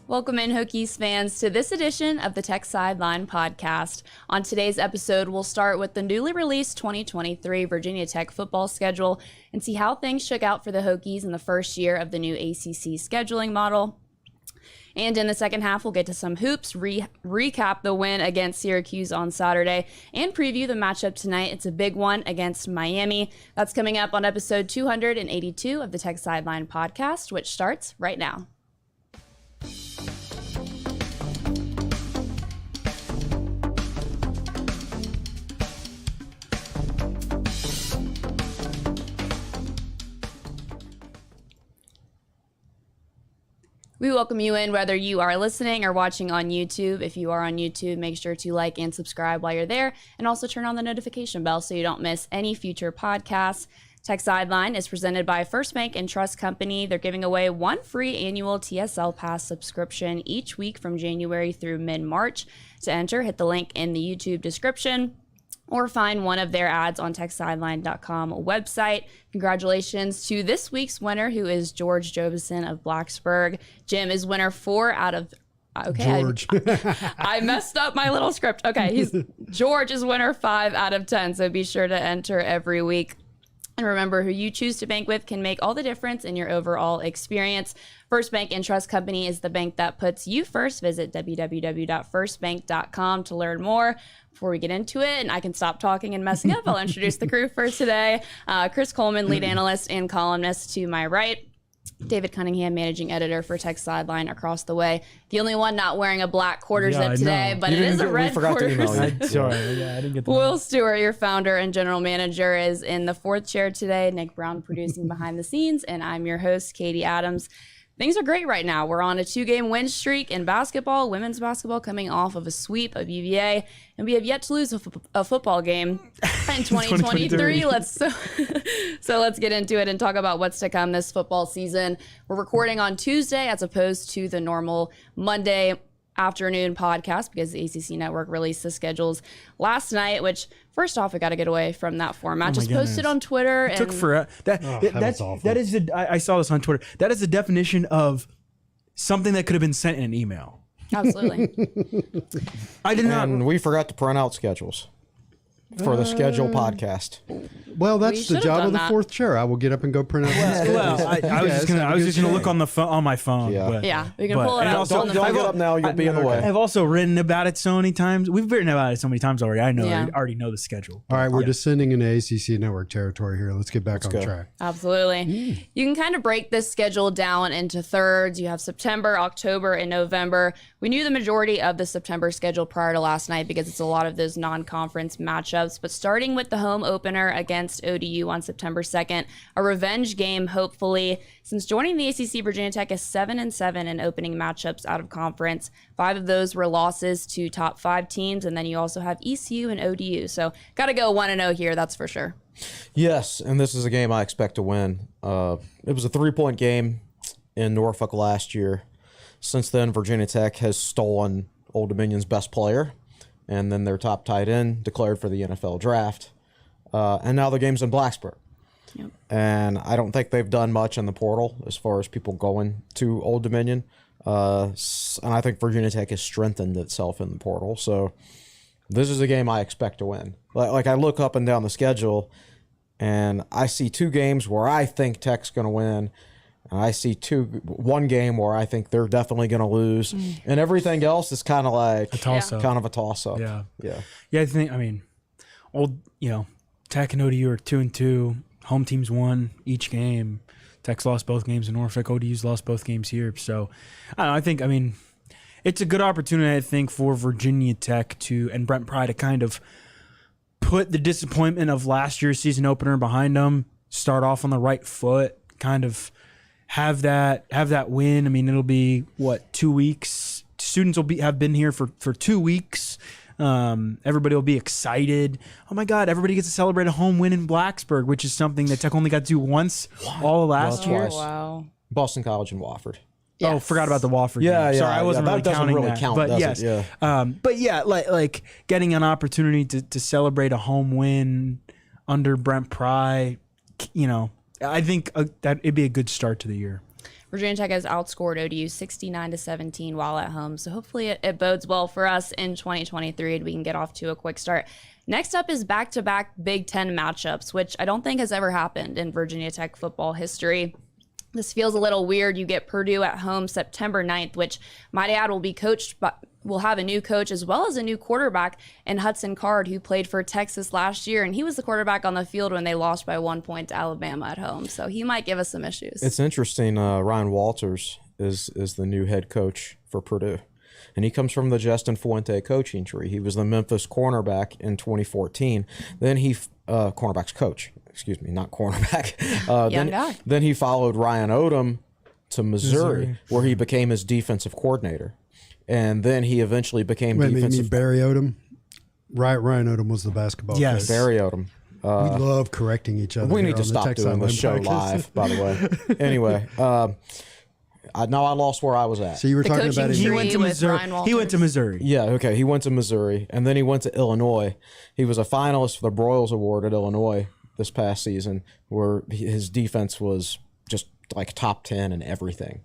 Welcome in, Hokies fans, to this edition of the Tech Sideline podcast. On today's episode, we'll start with the newly released 2023 Virginia Tech football schedule and see how things shook out for the Hokies in the first year of the new ACC scheduling model. And in the second half, we'll get to some hoops, recap the win against Syracuse on Saturday, and preview the matchup tonight. It's a big one against Miami. That's coming up on episode 282 of the Tech Sideline podcast, which starts right now. We welcome you in whether you are listening or watching on YouTube. If you are on YouTube, make sure to like and subscribe while you're there, and also turn on the notification bell so you don't miss any future podcasts. Tech Sideline is presented by First Bank and Trust Company. They're giving away one free annual TSL Pass subscription each week from January through mid-March. To enter, hit the link in the YouTube description or find one of their ads on techsideline.com website. Congratulations to this week's winner, who is George Jobison of Blacksburg. Jim is winner 4 out of... Okay, George. I messed up my little script. Okay, George is winner 5 out of 10, so be sure to enter every week. And remember, who you choose to bank with can make all the difference in your overall experience. First Bank and Trust Company is the bank that puts you first. Visit www.firstbank.com to learn more. Before we get into it, and I can stop talking and messing up, I'll introduce the crew for today. Chris Coleman, lead analyst and columnist to my right. David Cunningham, managing editor for Tech Sideline across the way. The only one not wearing a black quarter zip today, but it is a red quarter zip. Sorry, I didn't get the Will Stewart, your founder and general manager, is in the fourth chair today. Nick Brown producing behind the scenes, and I'm your host, Katie Adams. Things are great right now. We're on a 2-game win streak in basketball, women's basketball coming off of a sweep of UVA, and we have yet to lose a football game in 2023. So let's get into it and talk about what's to come this football season. We're recording on Tuesday as opposed to the normal Monday afternoon podcast because the ACC Network released the schedules last night, which first off, we got to get away from that format. Just posted on Twitter. It took forever. That's awful. That is I saw this on Twitter. That is the definition of something that could have been sent in an email. Absolutely. I did not. And we forgot to print out schedules for the schedule podcast. Well, that's the job of the fourth chair. I will get up and go print out the schedules. Well, I was just gonna look on my phone. Yeah, we can pull it out. Don't get up now. You'll be in the way. I've also written about it so many times. We've written about it so many times already. I already know the schedule. All right, we're descending into ACC Network territory here. Let's get back on track. Absolutely. You can kind of break this schedule down into thirds. You have September, October, and November. We knew the majority of the September schedule prior to last night because it's a lot of those non-conference matchups. But starting with the home opener against ODU on September 2nd, a revenge game, hopefully. Since joining the ACC, Virginia Tech is 7-7 in opening matchups out of conference. 5 of those were losses to top 5 teams, and then you also have ECU and ODU. So got to go 1-0 here, that's for sure. Yes, and this is a game I expect to win. It was a 3-point game in Norfolk last year. Since then, Virginia Tech has stolen Old Dominion's best player, and then their top tight end declared for the NFL draft. And now the game's in Blacksburg. Yep. And I don't think they've done much in the portal as far as people going to Old Dominion. And I think Virginia Tech has strengthened itself in the portal. So this is a game I expect to win. Like I look up and down the schedule, and I see 2 games where I think Tech's going to win. And I see one game where I think they're definitely going to lose, and everything else is kind of like a toss-up. Yeah. I think. I mean, Tech and ODU are 2-2. Home teams won each game. Tech's lost both games in Norfolk. ODU's lost both games here. So, I think. It's a good opportunity, I think, for Virginia Tech and Brent Pry to kind of put the disappointment of last year's season opener behind them. Start off on the right foot. Kind of have that win. It'll be 2 weeks. Students will have been here for 2 weeks. Everybody will be excited. Oh my God! Everybody gets to celebrate a home win in Blacksburg, which is something that Tech only got to do once all last year. Wow! Boston College and Wofford. Yes. Oh, forgot about the Wofford game. Sorry, I wasn't really counting that. But yes, but yeah, like getting an opportunity to celebrate a home win under Brent Pry, I think that it'd be a good start to the year. Virginia Tech has outscored ODU 69-17 while at home. So hopefully it bodes well for us in 2023 and we can get off to a quick start. Next up is back-to-back Big Ten matchups, which I don't think has ever happened in Virginia Tech football history. This feels a little weird. You get Purdue at home September 9th, which might add will have a new coach as well as a new quarterback in Hudson Card, who played for Texas last year, and he was the quarterback on the field when they lost by 1 point to Alabama at home. So he might give us some issues. It's interesting. Ryan Walters is the new head coach for Purdue. And he comes from the Justin Fuente coaching tree. He was the Memphis cornerback in 2014. Then cornerback's coach. Excuse me, not cornerback. Then he followed Ryan Odom to Missouri, where he became his defensive coordinator. And then he eventually became defensive. You mean Barry Odom? Right, Ryan Odom was the basketball coach. Barry Odom. We love correcting each other. We need to stop doing this show live, by the way. Anyway, I lost where I was at. So you were talking about he went to Missouri. He went to Missouri. Yeah, okay. He went to Missouri, and then he went to Illinois. He was a finalist for the Broyles Award at Illinois this past season, where his defense was just like top 10 and everything.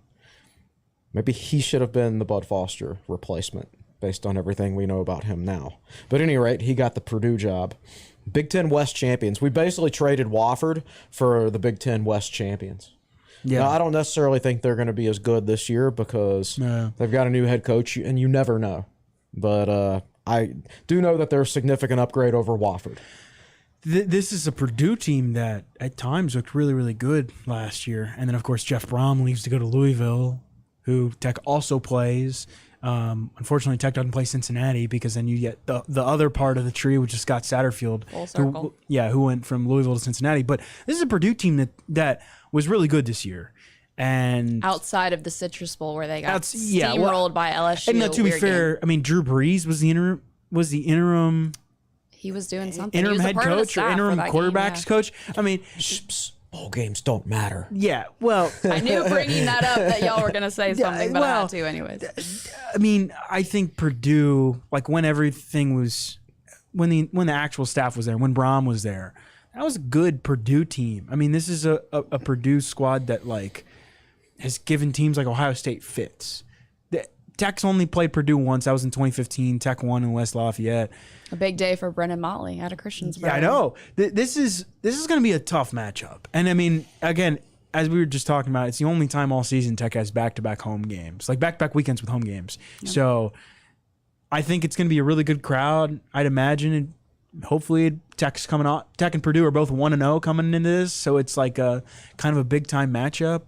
Maybe he should have been the Bud Foster replacement based on everything we know about him now. But at any rate, he got the Purdue job. Big Ten West champions. We basically traded Wofford for the Big Ten West champions. Yeah, now, I don't necessarily think they're going to be as good this year because they've got a new head coach, and you never know. But I do know that they're a significant upgrade over Wofford. This is a Purdue team that at times looked really, really good last year. And then, of course, Jeff Brom leaves to go to Louisville, who Tech also plays. Unfortunately, Tech doesn't play Cincinnati because then you get the other part of the tree, which is Scott Satterfield, full circle. who went from Louisville to Cincinnati. But this is a Purdue team that was really good this year. And outside of the Citrus Bowl where they got steamrolled by LSU. And to be fair, I mean, Drew Brees was the interim. He was doing something. Interim head coach or interim quarterbacks coach. I mean, bowl games don't matter. Yeah, well, I knew bringing that up that y'all were going to say something, but I had to anyways. I mean, I think Purdue, like when everything was, when the actual staff was there, when Brom was there, that was a good Purdue team. I mean, this is a Purdue squad that like has given teams like Ohio State fits. Tech's only played Purdue once. That was in 2015. Tech won in West Lafayette. A big day for Brendan Motley out of Christiansburg. Yeah, I know. This is going to be a tough matchup. And I mean, again, as we were just talking about, it's the only time all season Tech has back-to-back home games, like back-to-back weekends with home games. Yeah. So I think it's going to be a really good crowd. I'd imagine. Hopefully, Tech's coming on. Tech and Purdue are both 1-0 coming into this, so it's like a kind of a big-time matchup.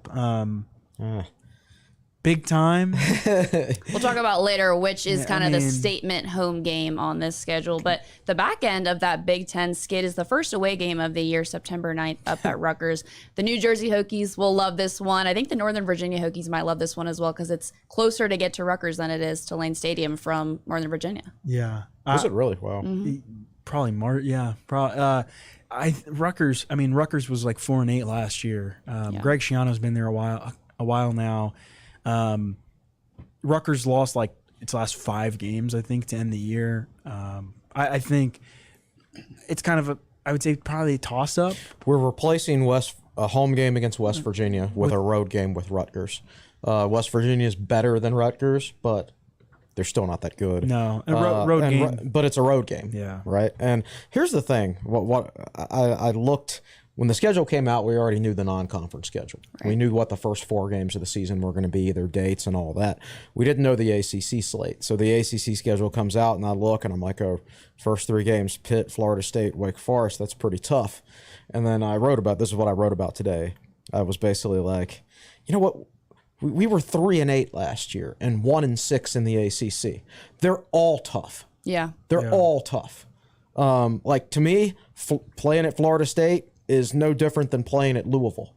Big time. We'll talk about later, which is the statement home game on this schedule. But the back end of that Big Ten skid is the first away game of the year, September 9th, up at Rutgers. The New Jersey Hokies will love this one. I think the Northern Virginia Hokies might love this one as well because it's closer to get to Rutgers than it is to Lane Stadium from Northern Virginia. Yeah. Is it really? Wow. Mm-hmm. Probably March. Yeah. Probably. Rutgers was like 4-8 last year. Greg Schiano's been there a while now. Rutgers lost like its last 5 games, I think, to end the year. I think it's kind of I would say probably a toss-up. We're replacing a home game against West Virginia with a road game with Rutgers. West Virginia is better than Rutgers, but they're still not that good. No, road game. But it's a road game. Yeah. Right? And here's the thing. What I looked... When the schedule came out, we already knew the non-conference schedule. Right. We knew what the first 4 games of the season were going to be, their dates and all that. We didn't know the ACC slate. So the ACC schedule comes out, and I look, and I'm like, first 3 games, Pitt, Florida State, Wake Forest, that's pretty tough. And then this is what I wrote about today. I was basically like, you know what? We were 3-8 last year and 1-6 in the ACC. They're all tough. Yeah. They're all tough. Like, to me, playing at Florida State is no different than playing at Louisville.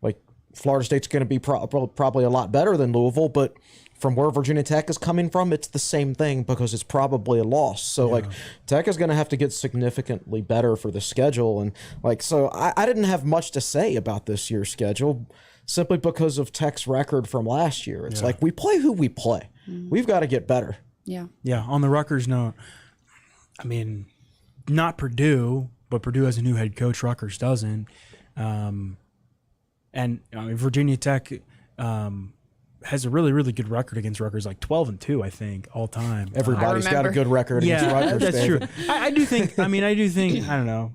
Like, Florida State's going to be probably a lot better than Louisville, but from where Virginia Tech is coming from, it's the same thing because it's probably a loss. So, like, Tech is going to have to get significantly better for the schedule. And, like, so I didn't have much to say about this year's schedule simply because of Tech's record from last year. It's like, we play who we play. We've got to get better. Yeah. Yeah, on the Rutgers note, I mean, not Purdue, but Purdue has a new head coach. Rutgers doesn't. And Virginia Tech, has a really, really good record against Rutgers, like 12-2, I think, all time. Everybody's got a good record against Rutgers. That's true. I do think, I don't know.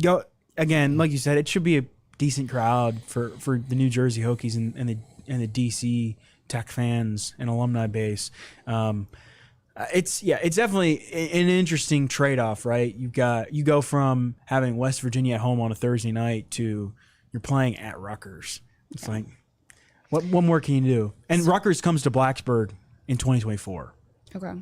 Go again, like you said, it should be a decent crowd for the New Jersey Hokies and the DC Tech fans and alumni base. It's definitely an interesting trade-off, right? You go from having West Virginia at home on a Thursday night to you're playing at Rutgers. It's like, what more can you do? And Rutgers comes to Blacksburg in 2024. Okay.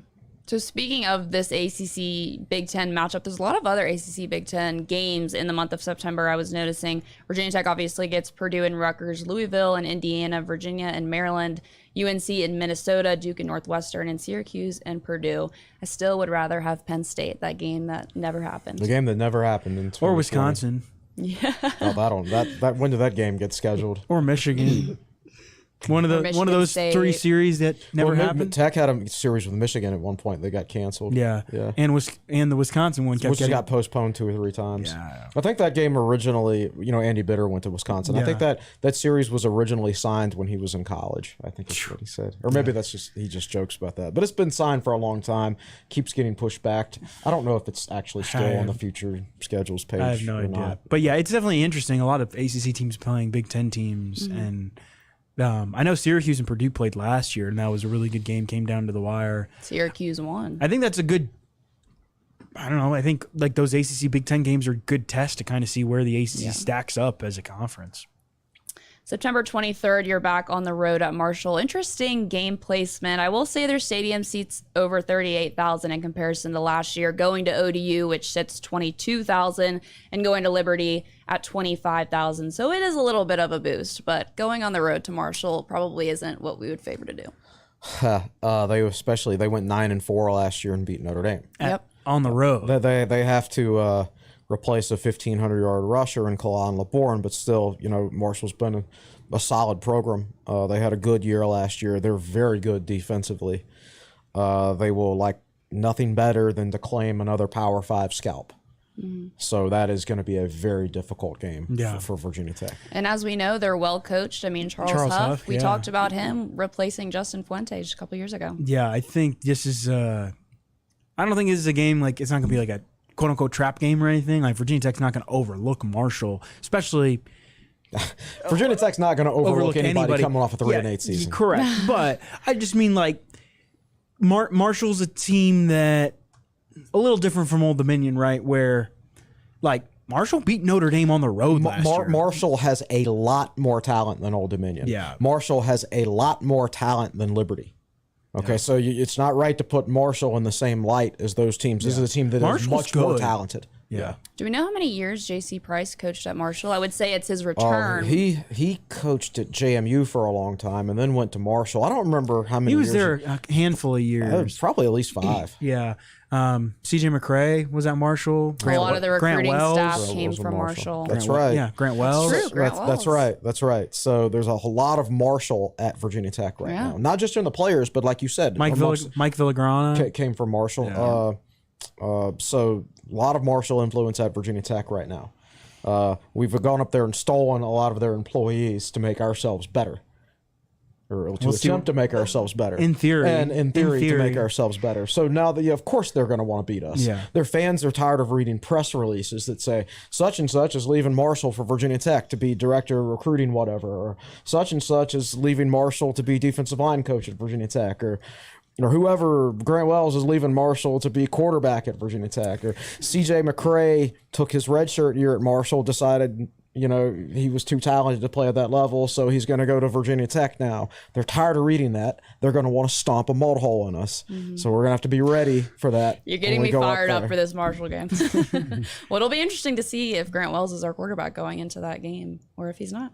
So speaking of this ACC Big Ten matchup, there's a lot of other ACC Big Ten games in the month of September. I was noticing Virginia Tech obviously gets Purdue and Rutgers, Louisville and Indiana, Virginia and Maryland, UNC and Minnesota, Duke and Northwestern, and Syracuse and Purdue. I still would rather have Penn State, that game that never happened. The game that never happened in 2020. Or Wisconsin. Yeah. That when did that game get scheduled? Or Michigan. One of those State. 3 series that never happened. Tech had a series with Michigan at one point. They got canceled. Yeah. And the Wisconsin one which got postponed 2 or 3 times. Yeah. I think that game originally, Andy Bitter went to Wisconsin. Yeah. I think that series was originally signed when he was in college. I think that's what he said. Or maybe he just jokes about that. But it's been signed for a long time. Keeps getting pushed back. I don't know if it's actually still on the future schedules page. I have no idea. Not. But yeah, it's definitely interesting. A lot of ACC teams playing Big Ten teams, and I know Syracuse and Purdue played last year, and that was a really good game. Came down to the wire. Syracuse won. I think that's a good. I don't know. I think like those ACC Big Ten games are a good test to kind of see where the ACC stacks up as a conference. September 23rd, you're back on the road at Marshall. Interesting game placement. I will say their stadium seats over 38,000 in comparison to last year. Going to ODU, which sits 22,000, and going to Liberty at 25,000. So it is a little bit of a boost, but going on the road to Marshall probably isn't what we would favor to do. They went 9-4 last year and beat Notre Dame. On the road. They have to replace a 1,500-yard rusher in Kalon LeBourne, but still, Marshall's been a solid program. They had a good year last year. They're very good defensively. They will like nothing better than to claim another Power 5 scalp. So that is going to be a very difficult game for Virginia Tech. And as we know, they're well coached. I mean, Charles Huff, we talked about him replacing Justin Fuentes a couple years ago. Yeah, I think this is I don't think this is a game like it's not going to be like a quote-unquote trap game or anything. Like Virginia Tech's not going to overlook Marshall, especially Virginia Tech's not going to overlook anybody coming off a 3-8 season. Correct. But I just mean like Marshall's a team that a little different from Old Dominion, right? Where like Marshall beat Notre Dame on the road last year. Marshall has a lot more talent than Old Dominion. Yeah. Marshall has a lot more talent than Liberty. Okay, so it's not right to put Marshall in the same light as those teams. This is a team that is much more talented. Yeah. Do we know how many years J.C. Price coached at Marshall? I would say it's his return. He coached at JMU for a long time and then went to Marshall. I don't remember how many years. He was there a handful of years. Probably at least 5. Yeah. C.J. McCrae was at Marshall. A lot of the recruiting staff came from Marshall. That's right. Yeah, Grant Wells. True, Grant Wells. That's right. So there's a lot of Marshall at Virginia Tech right now. Not just in the players, but like you said, Mike Villagrana came from Marshall. Yeah. So a lot of Marshall influence at Virginia Tech right now. We've gone up there and stolen a lot of their employees to make ourselves better. Or to attempt to make ourselves better. In theory. And in theory to make ourselves better. So now, of course, they're going to want to beat us. Yeah. Their fans are tired of reading press releases that say, such and such is leaving Marshall for Virginia Tech to be director of recruiting, whatever. Or such and such is leaving Marshall to be defensive line coach at Virginia Tech. Or whoever, Grant Wells is leaving Marshall to be quarterback at Virginia Tech. Or C.J. McCrae took his redshirt year at Marshall, decided he was too talented to play at that level, so he's going to go to Virginia Tech now. They're tired of reading that. They're going to want to stomp a mud hole in us. So we're going to have to be ready for that. You're getting me fired up for this Marshall game. Well, it'll be interesting to see if Grant Wells is our quarterback going into that game or if he's not.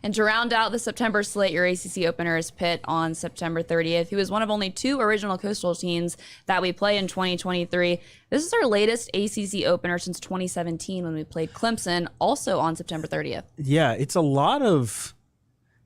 And to round out the September slate, your ACC opener is Pitt on September 30th, who is one of only 2 original Coastal teams that we play in 2023. This is our latest ACC opener since 2017 when we played Clemson, also on September 30th. Yeah, it's a lot of...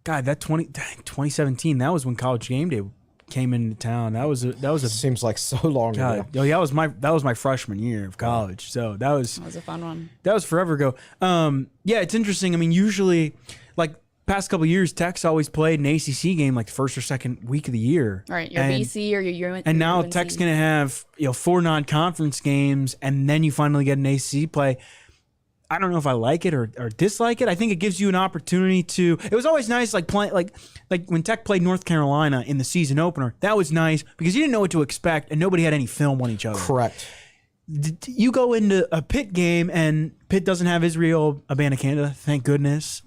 God, that 2017, that was when College Game Day came into town. That was a seems like so long ago. Oh yeah, that was my freshman year of college. So that was a fun one. That was forever ago. Yeah, it's interesting. I mean, usually like past couple of years, Tech's always played an ACC game like the first or second week of the year. Right, your BC or your UNC. And now Tech's going to have 4 non-conference games, and then you finally get an ACC play. I don't know if I like it or dislike it. I think it gives you an opportunity to. It was always nice, like playing like when Tech played North Carolina in the season opener. That was nice because you didn't know what to expect, and nobody had any film on each other. Correct. You go into a Pitt game, and Pitt doesn't have Israel Abanikanda, thank goodness,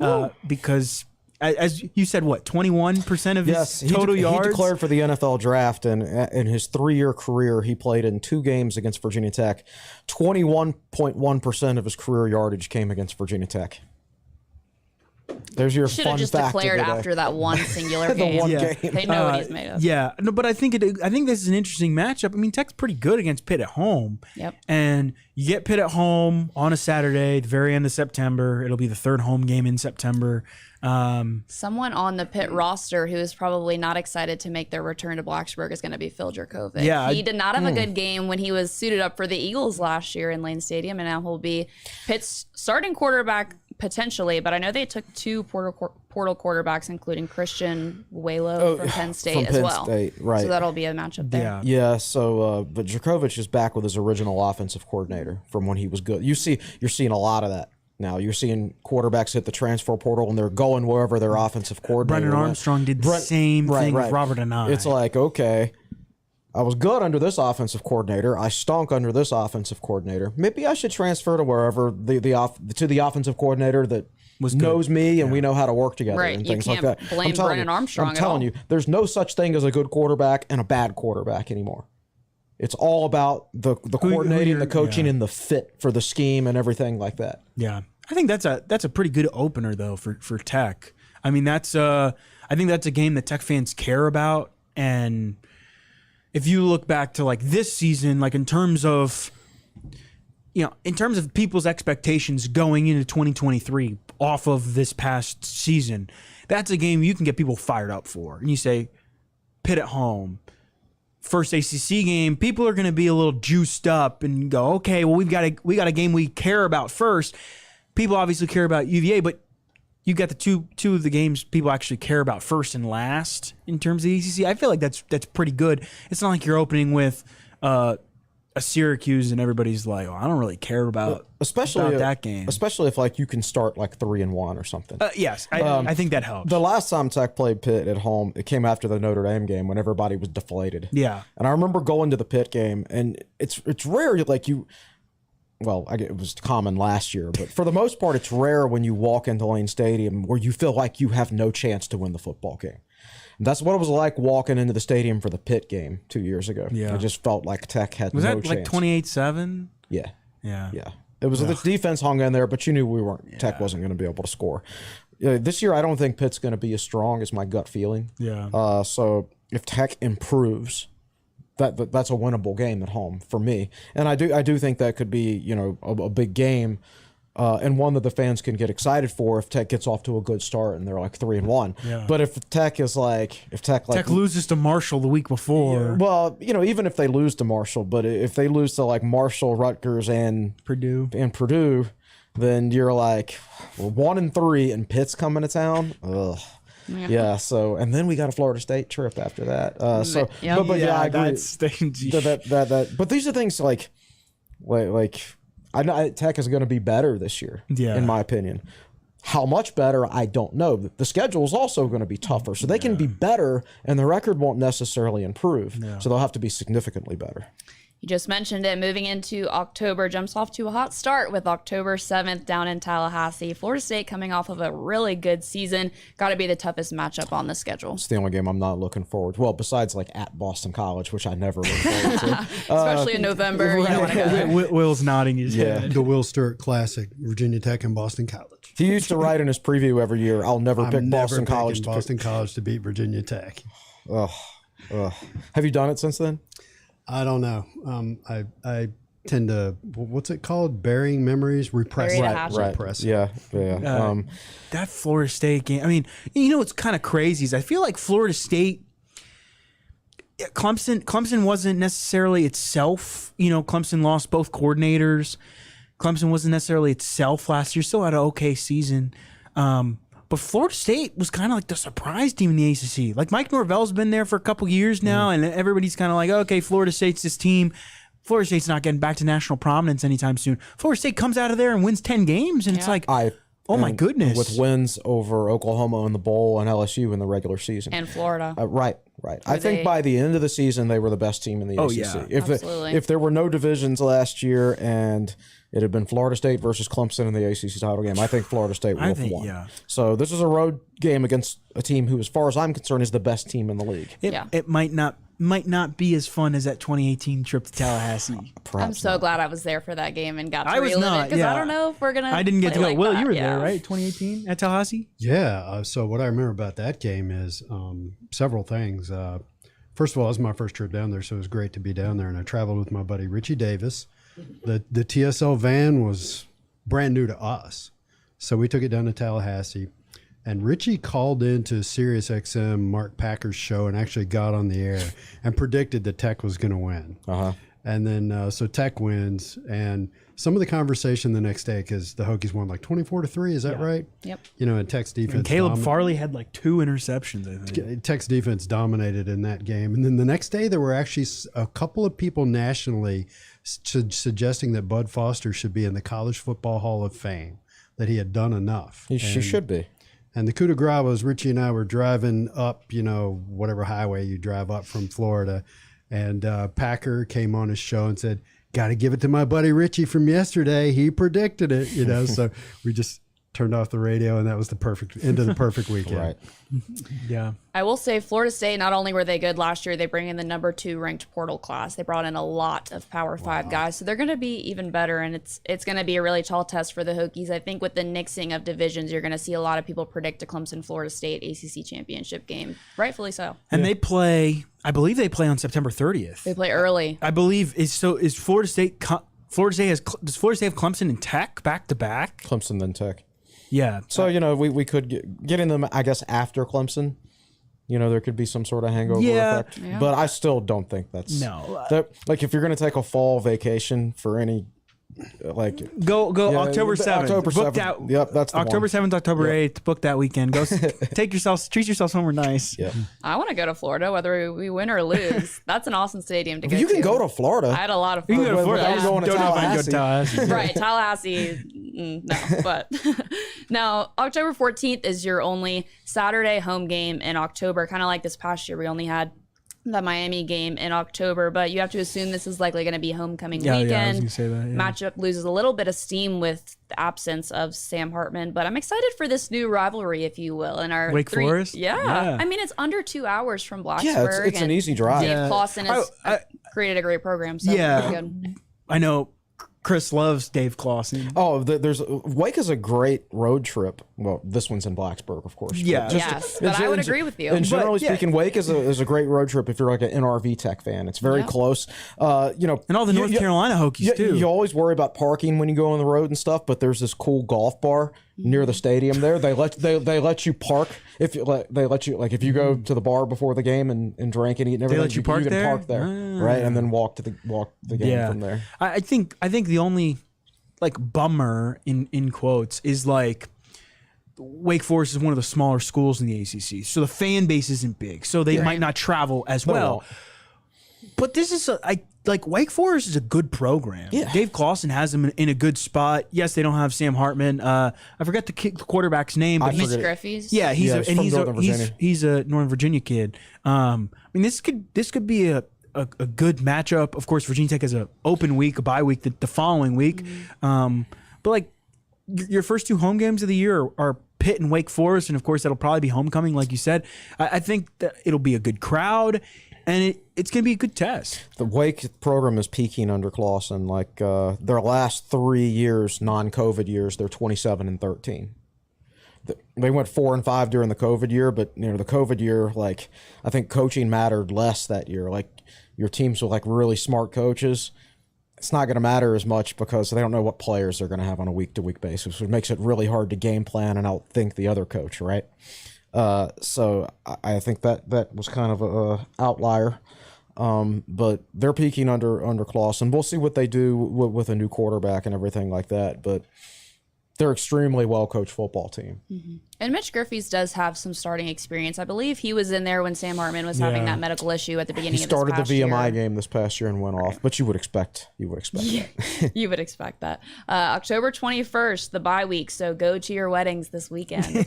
because as you said, 21% of his total yards? He declared for the NFL draft, and in his 3-year career, he played in 2 games against Virginia Tech. 21.1% of his career yardage came against Virginia Tech. There's your should fun have just fact declared of the day. after that one singular game. one game. They know what he's made of. Yeah, no, but I think this is an interesting matchup. I mean, Tech's pretty good against Pitt at home. Yep. And you get Pitt at home on a Saturday, the very end of September. It'll be the 3rd home game in September. Someone on the Pitt roster who is probably not excited to make their return to Blacksburg is going to be Phil Jerkovic. Yeah, he did not have a good game when he was suited up for the Eagles last year in Lane Stadium, and now he'll be Pitt's starting quarterback potentially. But I know they took 2 portal quarterbacks, including Christian Waylo from Penn State as well. Right. So that'll be a matchup there. Yeah. So, but Jerkovic is back with his original offensive coordinator from when he was good. You're seeing a lot of that. Now you're seeing quarterbacks hit the transfer portal and they're going wherever their offensive coordinator. Brennan Armstrong did the same thing with Robert Anae. It's like, okay, I was good under this offensive coordinator. I stunk under this offensive coordinator. Maybe I should transfer to wherever the offensive coordinator that knows me and we know how to work together and things like that. Blame Brennan Armstrong. I'm telling you, there's no such thing as a good quarterback and a bad quarterback anymore. It's all about the coordinating, the coaching, and the fit for the scheme and everything like that. Yeah, I think that's a pretty good opener though for Tech. I mean, I think that's a game that Tech fans care about. And if you look back to like this season, like in terms of people's expectations going into 2023 off of this past season, that's a game you can get people fired up for. And you say Pitt at home. First ACC game, people are going to be a little juiced up and go, okay, well, we got a game we care about first. People obviously care about UVA, but you got the two of the games people actually care about first and last in terms of the ACC. I feel like that's pretty good. It's not like you're opening with a Syracuse and everybody's like, oh, I don't really care about that game. Especially if like you can start like 3-1 or something. Yes, I think that helps. The last time Tech played Pitt at home, it came after the Notre Dame game when everybody was deflated. Yeah, and I remember going to the Pitt game, and it's rare like you. Well, it was common last year, but for the most part, it's rare when you walk into Lane Stadium where you feel like you have no chance to win the football game. And that's what it was like walking into the stadium for the Pitt game 2 years ago. Yeah. I just felt like Tech had no chance. Was that like 28-7? Yeah. Yeah. Yeah. It was the defense hung in there, but you knew Tech wasn't going to be able to score. This year, I don't think Pitt's going to be as strong as my gut feeling. Yeah. So if Tech improves, that's a winnable game at home for me. And I do think that could be, a big game. And one that the fans can get excited for if Tech gets off to a good start and they're like 3-1. Yeah. But if Tech loses to Marshall the week before, even if they lose to Marshall, but if they lose to like Marshall, Rutgers, and Purdue, then you're like 1-3 and Pitt's coming to town. Ugh. Yeah. So and then we got a Florida State trip after that. I agree. That's stingy. But these are things like. I know Tech is going to be better this year, in my opinion. How much better, I don't know. The schedule is also going to be tougher, so they can be better, and the record won't necessarily improve. Yeah. So they'll have to be significantly better. You just mentioned it. Moving into October, jumps off to a hot start with October 7th down in Tallahassee. Florida State coming off of a really good season. Got to be the toughest matchup on the schedule. It's the only game I'm not looking forward to. Well, besides like at Boston College, which I never look forward to. Especially in November. You don't want to go there. Will's nodding his head. The Will Stewart Classic, Virginia Tech and Boston College. He used to write in his preview every year, I'll never pick Boston College to beat Virginia Tech. Have you done it since then? I don't know. I tend to, what's it called? Burying memories, repressing. Right. Yeah. That Florida State game. I mean, what's kind of crazy is I feel like Florida State, Clemson wasn't necessarily itself. Clemson lost both coordinators. Clemson wasn't necessarily itself last year. Still had an okay season. But But Florida State was kind of like the surprise team in the ACC. Like Mike Norvell's been there for a couple years now, and everybody's kind of like, okay, Florida State's this team. Florida State's not getting back to national prominence anytime soon. Florida State comes out of there and wins 10 games, and it's like, oh my goodness. With wins over Oklahoma in the bowl and LSU in the regular season. And Florida. Right. I think by the end of the season, they were the best team in the ACC. Yeah. Absolutely. If there were no divisions last year and it had been Florida State versus Clemson in the ACC title game, I think Florida State would have won. Yeah. So this is a road game against a team who, as far as I'm concerned, is the best team in the league. It might not be as fun as that 2018 trip to Tallahassee. I'm so glad I was there for that game and got to I was relive it, not, because I don't know if we're gonna. I didn't get to go. like Will, that. you were there, right? 2018 at Tallahassee. Yeah. So what I remember about that game is several things. First of all, it was my first trip down there, so it was great to be down there. And I traveled with my buddy Richie Davis. The TSL van was brand new to us, so we took it down to Tallahassee. And Richie called into Sirius XM Mark Packer's show and actually got on the air and predicted that Tech was going to win. And then so Tech wins, and some of the conversation the next day, because the Hokies won like 24-3, is that right? Yep. You know, and Tech's defense. And Caleb Farley had like 2 interceptions, I think. Tech's defense dominated in that game. And then the next day, there were actually a couple of people nationally suggesting that Bud Foster should be in the College Football Hall of Fame, that he had done enough. She should be. And the coup de grace was Richie and I were driving up, you know, whatever highway you drive up from Florida. And Packer came on his show and said, got to give it to my buddy Richie from yesterday. He predicted it, you know. So we just turned off the radio, and that was the perfect end of the perfect weekend. Right. Yeah. I will say Florida State, not only were they good last year, they bring in the number 2 ranked portal class. They brought in a lot of Power 5 guys, so they're going to be even better, and it's going to be a really tall test for the Hokies. I think with the nixing of divisions, you're going to see a lot of people predict a Clemson-Florida State ACC championship game, rightfully so. And they play, I believe they play on September 30th. They play early. I believe is Florida State. Florida State does Florida State have Clemson and Tech back to back? Clemson then Tech. Yeah. So, you know, we could get in them, I guess, after Clemson. You know, there could be some sort of hangover effect. Yeah. But I still don't think that's... No. Like, if you're going to take a fall vacation for any... Like go October 7th. October Book 7th. that, Yep, that's the October one. 7th, October 8th. Book that weekend. Go treat yourself somewhere nice. Yeah. I want to go to Florida, whether we win or lose. That's an awesome stadium to go to. You can go to Florida. I had a lot of You fun. can go to Florida. Yeah. I just Going to don't know if I can go to Tallahassee. Tallahassee. Right, Tallahassee, no. But now, October 14th is your only Saturday home game in October, kind of like this past year. We only had the Miami game in October, but you have to assume this is likely going to be homecoming weekend. Yeah, I was going to say that. Yeah. Matchup loses a little bit of steam with the absence of Sam Hartman, but I'm excited for this new rivalry, if you will. In our Wake Forest? Yeah. I mean, it's under 2 hours from Blacksburg. Yeah, it's an easy drive. Dave Clawson has created a great program. So Yeah. pretty good. I know Chris loves Dave Clawson. Oh, there's Wake is a great road trip. Well, this one's in Blacksburg, of course. Yeah. Yes, but I would agree with you. And generally But, yeah. speaking, Wake is a great road trip if you're like an NRV Tech fan. It's very close. You know, And all the North Carolina Hokies, too. You always worry about parking when you go on the road and stuff, but there's this cool golf bar near the stadium there. They let you park if you if you go to the bar before the game and drink and eat and everything. let you park can there? park there, right, and then walk the game from there. I think the only like bummer in quotes is like Wake Forest is one of the smaller schools in the ACC, so the fan base isn't big, so they might not travel as well. But this is like Wake Forest is a good program. Yeah. Dave Clawson has them in a good spot. Yes, they don't have Sam Hartman. I forget the quarterback's name, but Miss Griffey's. yeah, he's from Northern Virginia. he's a Northern Virginia kid. I mean, this could be a good matchup. Of course, Virginia Tech has an open week, a bye week the following week. But like your first 2 home games of the year are Pitt and Wake Forest, and of course that'll probably be homecoming, like you said. I think that it'll be a good crowd, and it's going to be a good test. The Wake program is peaking under Clawson. Like their last 3 years, non-COVID years, they're 27-13. They went 4-5 during the COVID year, but you know the COVID year, like I think coaching mattered less that year. Like your teams with like really smart coaches, it's not going to matter as much because they don't know what players they're going to have on a week-to-week basis, which makes it really hard to game plan and outthink the other coach, right? So I think that was kind of a outlier. But they're peaking under Clawson. We'll see what they do with a new quarterback and everything like that. But they're extremely well-coached football team. And Mitch Griffey's does have some starting experience. I believe he was in there when Sam Hartman was having that medical issue at the beginning of this past year. He started the VMI game this past year and went off, but you would expect that. You would expect that. October 21st, the bye week, so go to your weddings this weekend.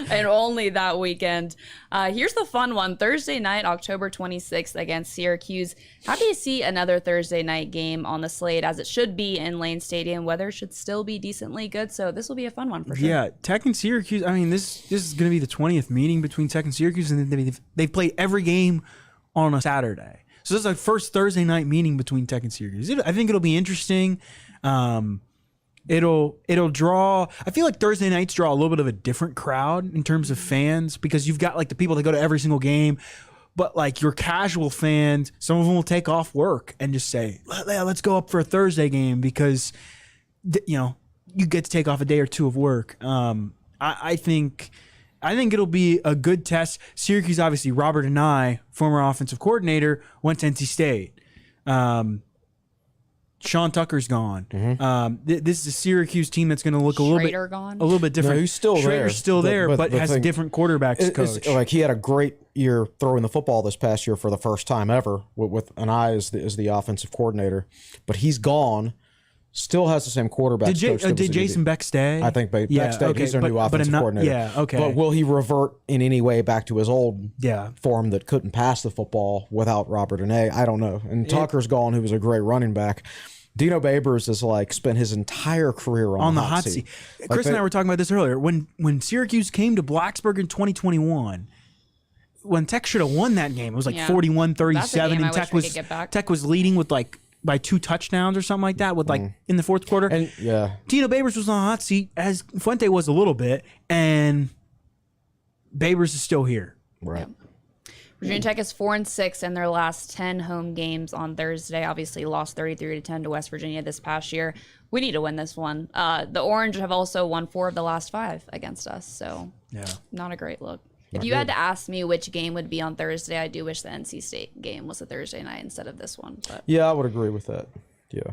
And only that weekend. Here's the fun one. Thursday night, October 26th against Syracuse. Happy to see another Thursday night game on the slate, as it should be in Lane Stadium. Weather should still be decently good, so this will be a fun one for sure. Yeah, Tech and Syracuse, I mean, this is going to be the 20th meeting between Tech and Syracuse, and they've played every game on a Saturday. So this is our first Thursday night meeting between Tech and Syracuse. I think it'll be interesting. It'll draw. I feel like Thursday nights draw a little bit of a different crowd in terms of fans, because you've got like the people that go to every single game, but like your casual fans, some of them will take off work and just say, let's go up for a Thursday game, because you get to take off a day or two of work. I think it'll be a good test. Syracuse, obviously, Robert and I, former offensive coordinator, went to NC State. Sean Tucker's gone. This is a Syracuse team that's going to look a little bit different. No, he's still there. Schrader's still there, but has a different quarterbacks coach. Like, he had a great year throwing the football this past year for the first time ever with an eye as the offensive coordinator, but he's gone. Still has the same quarterback coach. Did Jason Beck stay? I think Beck stayed. Okay, he's their new offensive coordinator. Yeah, okay. But will he revert in any way back to his old form that couldn't pass the football without Robert and I don't know. And Tucker's gone, who was a great running back. Dino Babers has spent his entire career on the hot seat. Chris and I were talking about this earlier. When Syracuse came to Blacksburg in 2021, when Tech should have won that game, it was 41-37, and Tech was leading with by 2 touchdowns or something like that, with in the fourth quarter. And Dino Babers was on the hot seat, as Fuente was a little bit, and Babers is still here. Right. Yeah. Virginia Tech is 4-6 in their last 10 home games on Thursday. Obviously lost 33-10 to West Virginia this past year. We need to win this one. The Orange have also won 4 of the last 5 against us, so not a great look. If you had to ask me which game would be on Thursday, I do wish the NC State game was a Thursday night instead of this one. But yeah, I would agree with that. Yeah.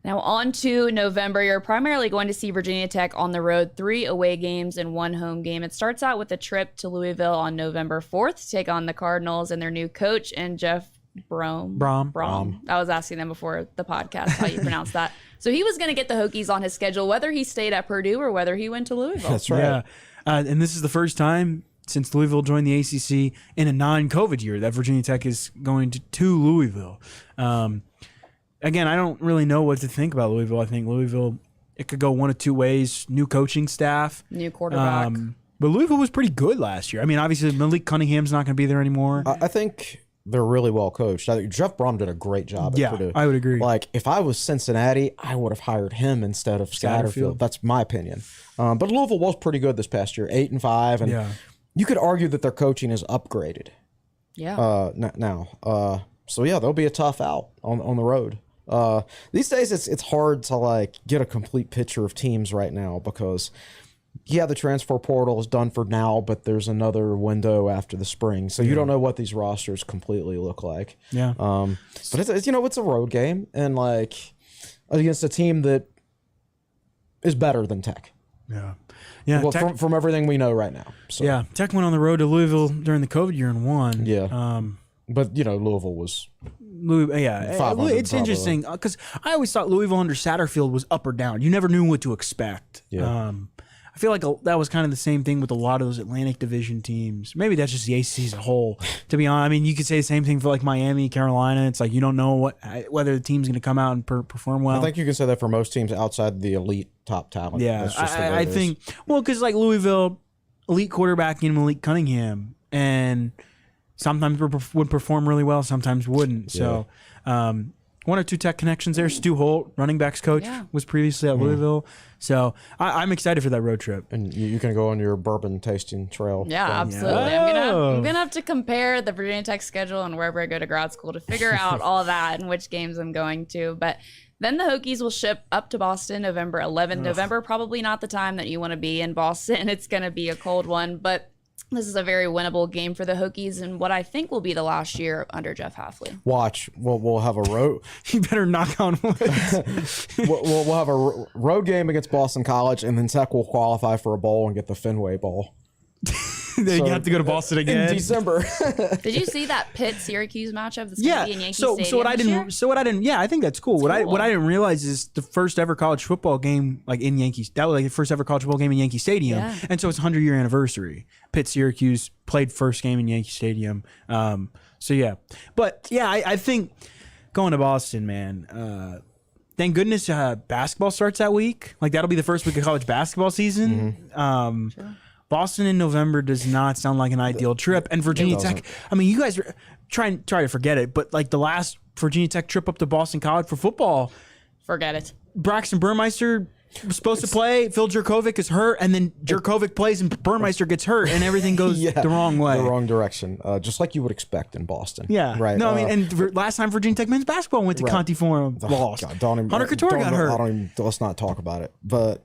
Now on to November. You're primarily going to see Virginia Tech on the road, 3 away games and 1 home game. It starts out with a trip to Louisville on November 4th to take on the Cardinals and their new coach, and Jeff Brom. I was asking them before the podcast how you pronounce that. So he was going to get the Hokies on his schedule, whether he stayed at Purdue or whether he went to Louisville. That's right. Yeah. And this is the first time since Louisville joined the ACC in a non-COVID year that Virginia Tech is going to Louisville. Again, I don't really know what to think about Louisville. I think Louisville, it could go one of 2 ways. New coaching staff. New quarterback. But Louisville was pretty good last year. I mean, obviously, Malik Cunningham's not going to be there anymore. I think they're really well coached. I think Jeff Brom did a great job at Purdue. Yeah, I would agree. If I was Cincinnati, I would have hired him instead of Satterfield. That's my opinion. But Louisville was pretty good this past year, 8-5, and you could argue that their coaching is upgraded. Yeah. Now. So yeah, they'll be a tough out on the road. These days it's hard to get a complete picture of teams right now, because the transfer portal is done for now, but there's another window after the spring, so you don't know what these rosters completely look like. Yeah. But it's a road game, and against a team that is better than Tech. Yeah. Yeah. Well, Tech, from everything we know right now. So. Yeah. Tech went on the road to Louisville during the COVID year and won. Yeah. But Louisville was. It's interesting because I always thought Louisville under Satterfield was up or down. You never knew what to expect. Yeah. I feel like that was kind of the same thing with a lot of those Atlantic Division teams. Maybe that's just the ACC as a whole. To be honest, I mean, you could say the same thing for Miami, Carolina. It's you don't know whether the team's going to come out and perform well. I think you can say that for most teams outside the elite top talent. Yeah, I think because because elite quarterback in Malik Cunningham, and sometimes would perform really well, sometimes wouldn't. So. 1 or 2 Tech connections there. Stu Holt, running backs coach, was previously at Louisville. So I'm excited for that road trip. And you can go on your bourbon tasting trail. Yeah, absolutely. I'm gonna have to compare the Virginia Tech schedule and wherever I go to grad school to figure out all that and which games I'm going to. But then the Hokies will ship up to Boston November 11th. November, probably not the time that you want to be in Boston. It's going to be a cold one. But This is a very winnable game for the Hokies and what I think will be the last year under Jeff Hafley. Watch, we'll have a road. You better knock on wood. we'll have a road game against Boston College, and then Tech will qualify for a bowl and get the Fenway Bowl. You have to go to Boston again in December. Did you see that Pitt Syracuse matchup that's going to be in Yankee Stadium? So what I didn't. Yeah, I think that's cool. What I didn't realize is the first ever college football game like in Yankees. That was like the first ever college football game in Yankee Stadium, and so it's 100-year anniversary. Pitt Syracuse played first game in Yankee Stadium. So yeah, but yeah, I think going to Boston, man. Thank goodness basketball starts that week. Like that'll be the first week of college basketball season. Sure. Boston in November does not sound like an ideal trip. And Virginia Tech, I mean, you guys try to forget it, but like the last Virginia Tech trip up to Boston College for football, forget it. Braxton Burmeister was supposed to play. Phil Jerkovic is hurt, and then Jerkovic plays and Burmeister gets hurt, and everything goes the wrong way. The wrong direction. Just like you would expect in Boston. Yeah. Right. No, I mean, and last time Virginia Tech men's basketball went to Conti Forum, lost. God, Hunter Couture got hurt. Let's not talk about it. But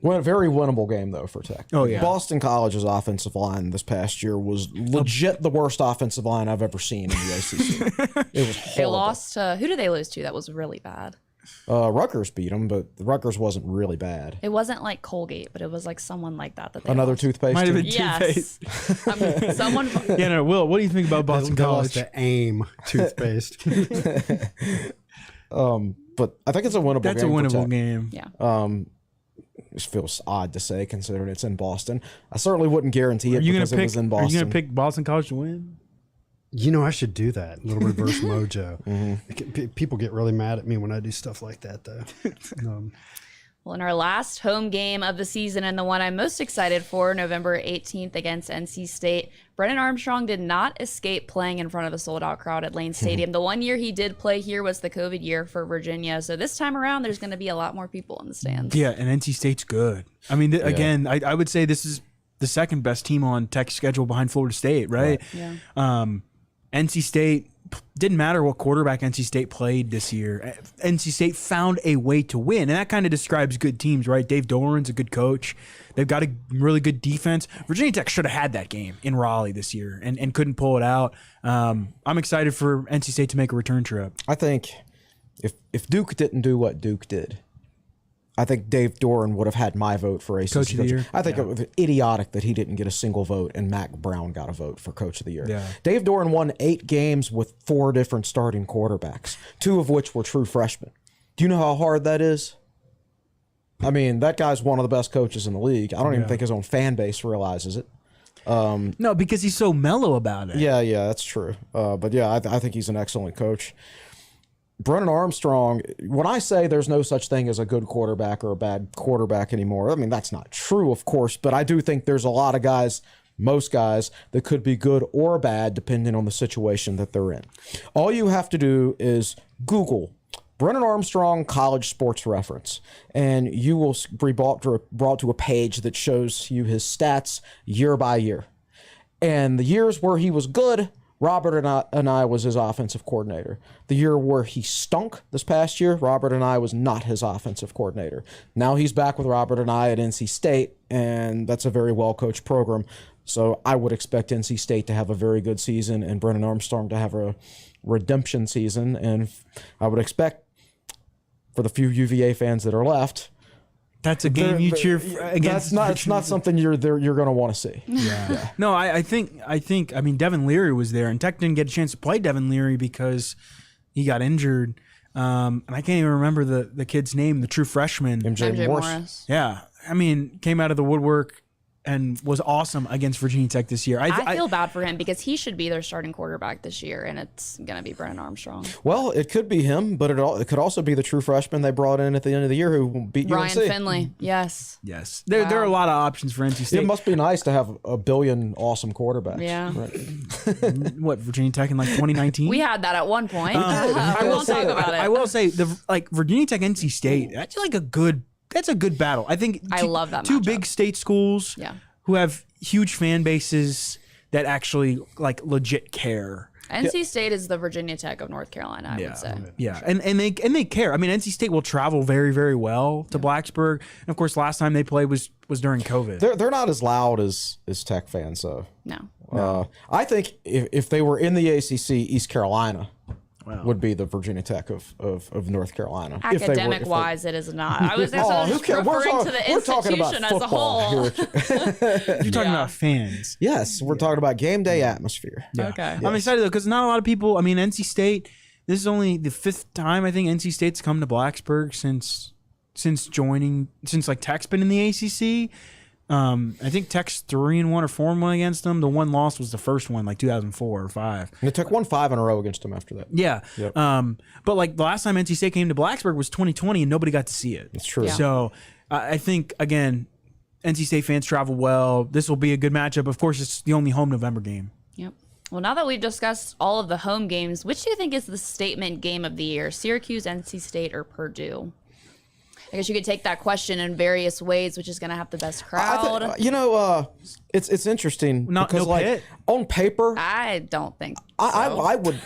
a very winnable game, though, for Tech. Oh, yeah. Boston College's offensive line this past year was legit the worst offensive line I've ever seen in the ACC. It was horrible. They lost to, who did they lose to? That was really bad. Rutgers beat them, but Rutgers wasn't really bad. It wasn't like Colgate, but it was like someone like that. Another lost. toothpaste? Might have been yes. toothpaste. Someone. Yeah, no, Will, what do you think about Boston They College? lost to AIM toothpaste. But I think it's a winnable game. That's a winnable game. Yeah. It feels odd to say considering it's in Boston. I certainly wouldn't guarantee it because it was in Boston. Are you going to pick Boston College to win? You know, I should do that. A little reverse mojo. People get really mad at me when I do stuff like that, though. Well, in our last home game of the season and the one I'm most excited for, November 18th against NC State, Brennan Armstrong did not escape playing in front of a sold-out crowd at Lane Stadium. The one year he did play here was the COVID year for Virginia. So this time around, there's going to be a lot more people in the stands. Yeah, and NC State's good. I mean, again, I would say this is the second best team on Tech's schedule behind Florida State, right? Yeah. NC State, didn't matter what quarterback NC State played this year. NC State found a way to win, and that kind of describes good teams, right? Dave Doran's a good coach. They've got a really good defense. Virginia Tech should have had that game in Raleigh this year and couldn't pull it out. I'm excited for NC State to make a return trip. I think if Duke didn't do what Duke did, I think Dave Doran would have had my vote for ACC Coach of the Year. I think it was idiotic that he didn't get a single vote and Mac Brown got a vote for Coach of the Year. Yeah. Dave Doran won 8 games with 4 different starting quarterbacks, 2 of which were true freshmen. Do you know how hard that is? I mean, that guy's one of the best coaches in the league. I don't even think his own fan base realizes it. No, because he's so mellow about it. Yeah, that's true. But yeah, I think he's an excellent coach. Brennan Armstrong, when I say there's no such thing as a good quarterback or a bad quarterback anymore, I mean, that's not true, of course, but I do think there's a lot of guys, most guys, that could be good or bad depending on the situation that they're in. All you have to do is Google Brennan Armstrong college sports reference, and you will be brought to a page that shows you his stats year by year. And the years where he was good, Robert and I was his offensive coordinator. The year where he stunk this past year, Robert and I was not his offensive coordinator. Now he's back with Robert and I at NC State, and that's a very well-coached program. So I would expect NC State to have a very good season and Brennan Armstrong to have a redemption season. And I would expect, for the few UVA fans that are left, that's a game you cheer against. It's not something you're going to want to see. Yeah. No, I think. I mean, Devin Leary was there, and Tech didn't get a chance to play Devin Leary because he got injured. And I can't even remember the kid's name, the true freshman. MJ Morris. Yeah, I mean, came out of the woodwork and was awesome against Virginia Tech this year. I feel bad for him because he should be their starting quarterback this year, and it's going to be Brennan Armstrong. Well, it could be him, but it could also be the true freshman they brought in at the end of the year who beat Ryan UNC. Finley, yes. Yes. There are a lot of options for NC State. It must be nice to have a billion awesome quarterbacks. Yeah. Right. What, Virginia Tech in like 2019? We had that at one point. I won't talk about it. I will say, Virginia Tech, NC State, that's a good battle. I think I love that two matchup. big state schools who have huge fan bases that actually like legit care. NC State is the Virginia Tech of North Carolina, I would say. Yeah, and they care. I mean, NC State will travel very, very well to Blacksburg. And of course, last time they played was during COVID. They're not as loud as Tech fans, though. No. I think if they were in the ACC, East Carolina would be the Virginia Tech of North Carolina. Academic-wise, it is not. I was who cares? referring to the institution as a whole. You're talking about fans. Yes, we're talking about game day atmosphere. Yeah. Okay. I'm excited, though, because not a lot of people, I mean, NC State, this is only the 5th time I think NC State's come to Blacksburg since like Tech's been in the ACC. I think Tech's 3-1 or 4-1 against them. The one loss was the first one, like 2004 or 5. And the Tech won 5 in a row against them after that. Yeah. Yep. But like the last time NC State came to Blacksburg was 2020, and nobody got to see it. It's true. Yeah. So I think, again, NC State fans travel well. This will be a good matchup. Of course, it's the only home November game. Yep. Well, now that we've discussed all of the home games, which do you think is the statement game of the year? Syracuse, NC State, or Purdue? I guess you could take that question in various ways, which is going to have the best crowd. It's interesting because Pitt? On paper, I don't think so. I would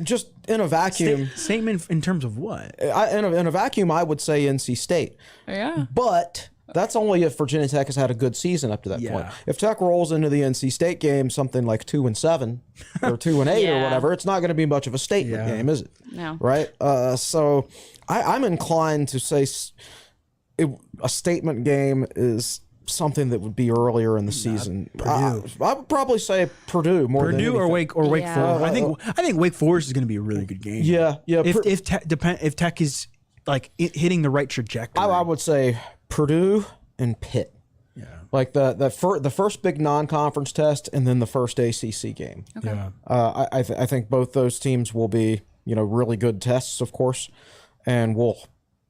just in a vacuum. Statement in terms of what? In a vacuum, I would say NC State. Yeah. But that's only if Virginia Tech has had a good season up to that point. If Tech rolls into the NC State game something like 2-7 or 2-8 or whatever, it's not going to be much of a statement game, is it? No. Right? So I'm inclined to say a statement game is something that would be earlier in the season. I would probably say Purdue more than anything. or Wake Forest. I think Wake Forest is going to be a really good game. Yeah. If Tech is like hitting the right trajectory, I would say Purdue and Pitt. Yeah. Like the first big non-conference test and then the first ACC game. Okay. Yeah. I think both those teams will be really good tests, of course, and we'll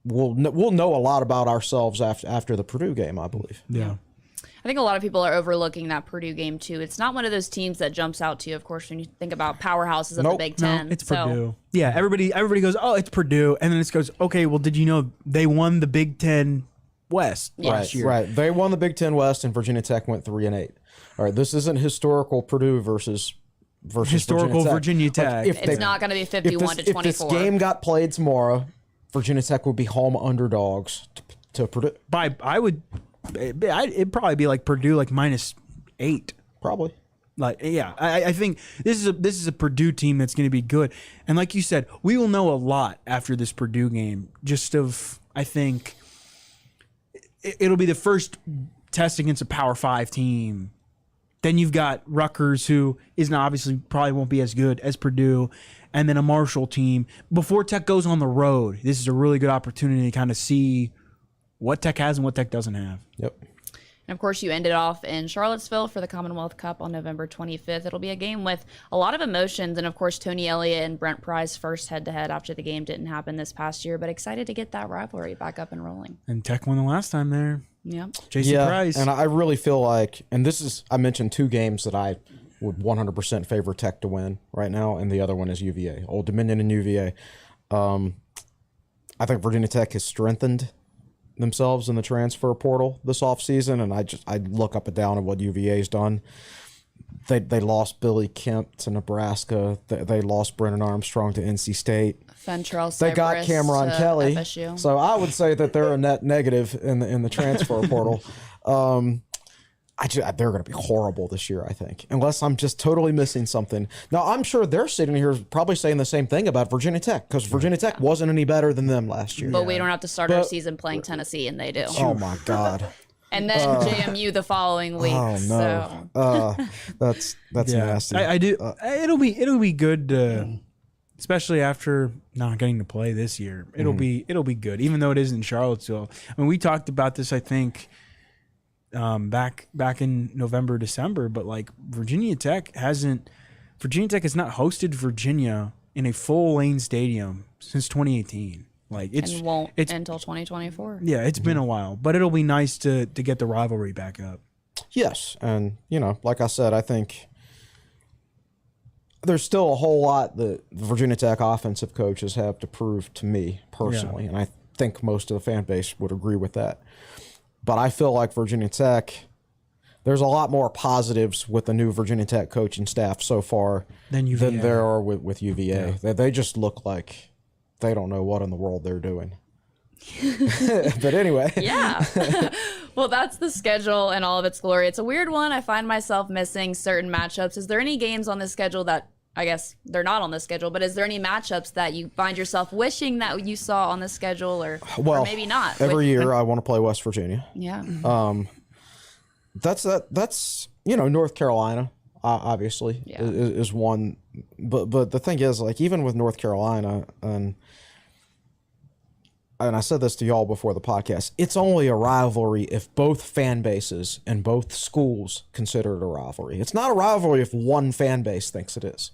know a lot about ourselves after the Purdue game, I believe. Yeah. I think a lot of people are overlooking that Purdue game too. It's not one of those teams that jumps out to you, of course, when you think about powerhouses of the Big Ten. No, it's Purdue. Yeah, everybody goes, oh, it's Purdue, and then it goes, okay, well, did you know they won the Big Ten West last year? Right. They won the Big Ten West, and Virginia Tech went 3-8. All right, this isn't historical Purdue versus historical Virginia Tech. It's not going to be 51-24. If this game got played tomorrow, Virginia Tech would be home underdogs to Purdue. It'd probably be like Purdue, like -8. Probably. Like, yeah, I think this is a Purdue team that's going to be good. And like you said, we will know a lot after this Purdue game. I think it'll be the first test against a Power 5 team. Then you've got Rutgers, who probably won't be as good as Purdue, and then a Marshall team. Before Tech goes on the road, this is a really good opportunity to kind of see what Tech has and what Tech doesn't have. Yep. And of course, you ended off in Charlottesville for the Commonwealth Cup on November 25th. It'll be a game with a lot of emotions. And of course, Tony Elliott and Brent Pry's first head-to-head after the game didn't happen this past year, but excited to get that rivalry back up and rolling. And Tech won the last time there. Yep. JC Price. And I really feel like, and I mentioned 2 games that I would 100% favor Tech to win right now, and the other one is UVA, Old Dominion and UVA. I think Virginia Tech has strengthened themselves in the transfer portal this offseason, and I look up and down at what UVA's done. They lost Billy Kemp to Nebraska. They lost Brennan Armstrong to NC State. Fentrell They got Cameron Kelly. FSU. So I would say that they're a net negative in the transfer portal. They're going to be horrible this year, I think, unless I'm just totally missing something. Now, I'm sure they're sitting here probably saying the same thing about Virginia Tech, because Virginia Tech wasn't any better than them last year. But we don't have to start our season playing Tennessee, and they do. Oh, my God. And then JMU the following week. Oh, no. So. That's nasty. I do. It'll be good, especially after not getting to play this year. It'll be good, even though it is in Charlottesville. I mean, we talked about this, I think, back in November, December, but like Virginia Tech has not hosted Virginia in a full lane stadium since 2018. Like it's until 2024. Yeah, it's been a while, but it'll be nice to get the rivalry back up. Yes, and like I said, I think there's still a whole lot that Virginia Tech offensive coaches have to prove to me personally, and I think most of the fan base would agree with that. But I feel like Virginia Tech, there's a lot more positives with the new Virginia Tech coaching staff so far Than UVA. than there are with UVA. They just look like they don't know what in the world they're doing. But anyway. Yeah. Well, that's the schedule in all of its glory. It's a weird one. I find myself missing certain matchups. Is there any games on this schedule that, I guess they're not on the schedule, but is there any matchups that you find yourself wishing that you saw on the schedule or maybe not? Every year I want to play West Virginia. Yeah. That's North Carolina obviously is one, but the thing is, like, even with North Carolina, and I said this to y'all before the podcast, it's only a rivalry if both fan bases and both schools consider it a rivalry. It's not a rivalry if one fan base thinks it is.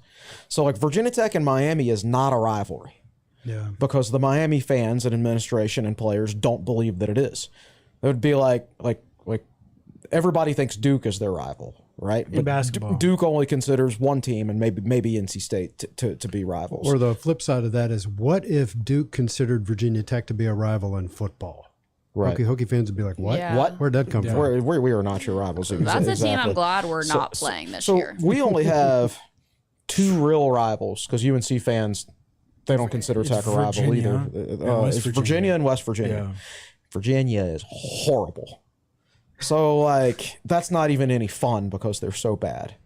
So like Virginia Tech and Miami is not a rivalry. Yeah. Because the Miami fans and administration and players don't believe that it is. It would be like everybody thinks Duke is their rival, right? In basketball. Duke only considers one team and maybe NC State to be rivals. Or the flip side of that is, what if Duke considered Virginia Tech to be a rival in football? Right. Hokie fans would be like, what? Yeah. What? Where'd that come from? We are not your rivals. That's a team I'm Exactly. glad we're not playing this So year. we only have two real rivals because UNC fans, they don't consider Tech a rival Virginia either. and West It's Virginia. Virginia and West Virginia. Yeah. Virginia is horrible. So like that's not even any fun because they're so bad.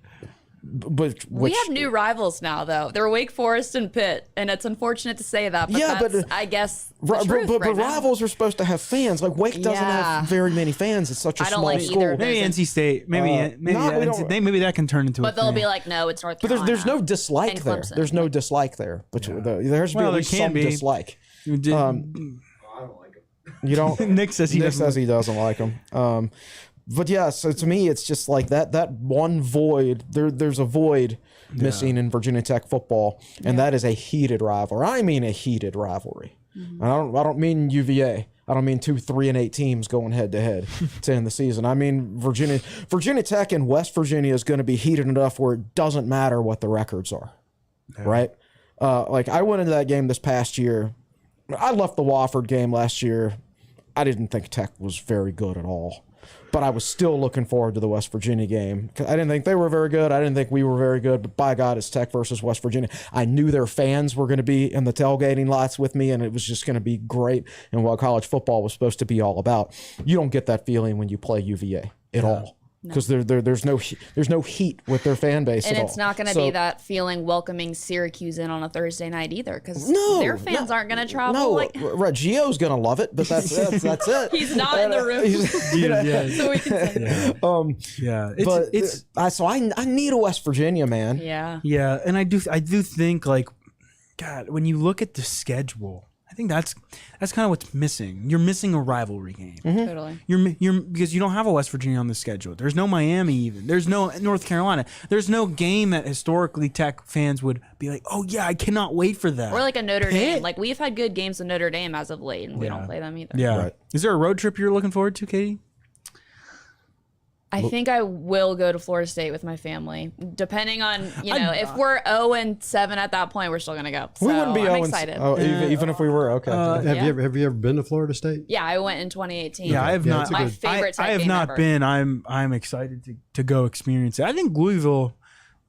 But We have new rivals now, though. They're Wake Forest and Pitt, and it's unfortunate to say that, but that's, I guess, the truth but right now. rivals are supposed to have fans. Like Wake doesn't Yeah. have very many fans. It's such a I don't small like school. either. Maybe There's NC State. Maybe no, we don't- maybe that can turn into. But a they'll thing. be like, no, it's North But Carolina. there's no dislike And there. Clemson. There's no dislike there. But there has to be Well, at there least can some be. dislike. You did- You don't. Nick says he doesn't like them. But yeah, so to me, it's just like that one void. There's a void missing in Virginia Tech football, and that is a heated rivalry. I mean a heated rivalry. Mm-hmm. I don't mean UVA. I don't mean 2, 3, and 8 teams going head to head to end the season. I mean Virginia Tech and West Virginia is going to be heated enough where it doesn't matter what the records are, right? Like I went into that game this past year. I left the Wofford game last year. I didn't think Tech was very good at all. But I was still looking forward to the West Virginia game. I didn't think they were very good. I didn't think we were very good. But by God, it's Tech versus West Virginia. I knew their fans were going to be in the tailgating lots with me, and it was just going to be great and what college football was supposed to be all about. You don't get that feeling when you play UVA at all. Because there's no heat with their fan base And at it's all. not going to be that feeling welcoming Syracuse in on a Thursday night either, because their fans aren't going to travel. No, like right. Gio's going to love it, but that's it. He's not in the room, so we can say. Yeah. I need a West Virginia, man. Yeah. Yeah, and I do think, like, God, when you look at the schedule, I think that's kind of what's missing. You're missing a rivalry game. Totally. You're because you don't have a West Virginia on the schedule. There's no Miami even. There's no North Carolina. There's no game that historically Tech fans would be like, oh yeah, I cannot wait for that. Or like a Notre Pitt. Dame. Like we've had good games with Notre Dame as of late, and we don't play them either. Yeah. Right. Is there a road trip you're looking forward to, Katie? I think I will go to Florida State with my family, depending on if we're 0-7 at that point, we're still gonna go. So We wouldn't be I'm 0-7. excited. Oh, even if we were okay. Have you ever been to Florida State? Yeah, I went in 2018. Yeah, I have not. it's a My good- favorite Tech I have game not ever. been. I'm excited to go experience it. I think Louisville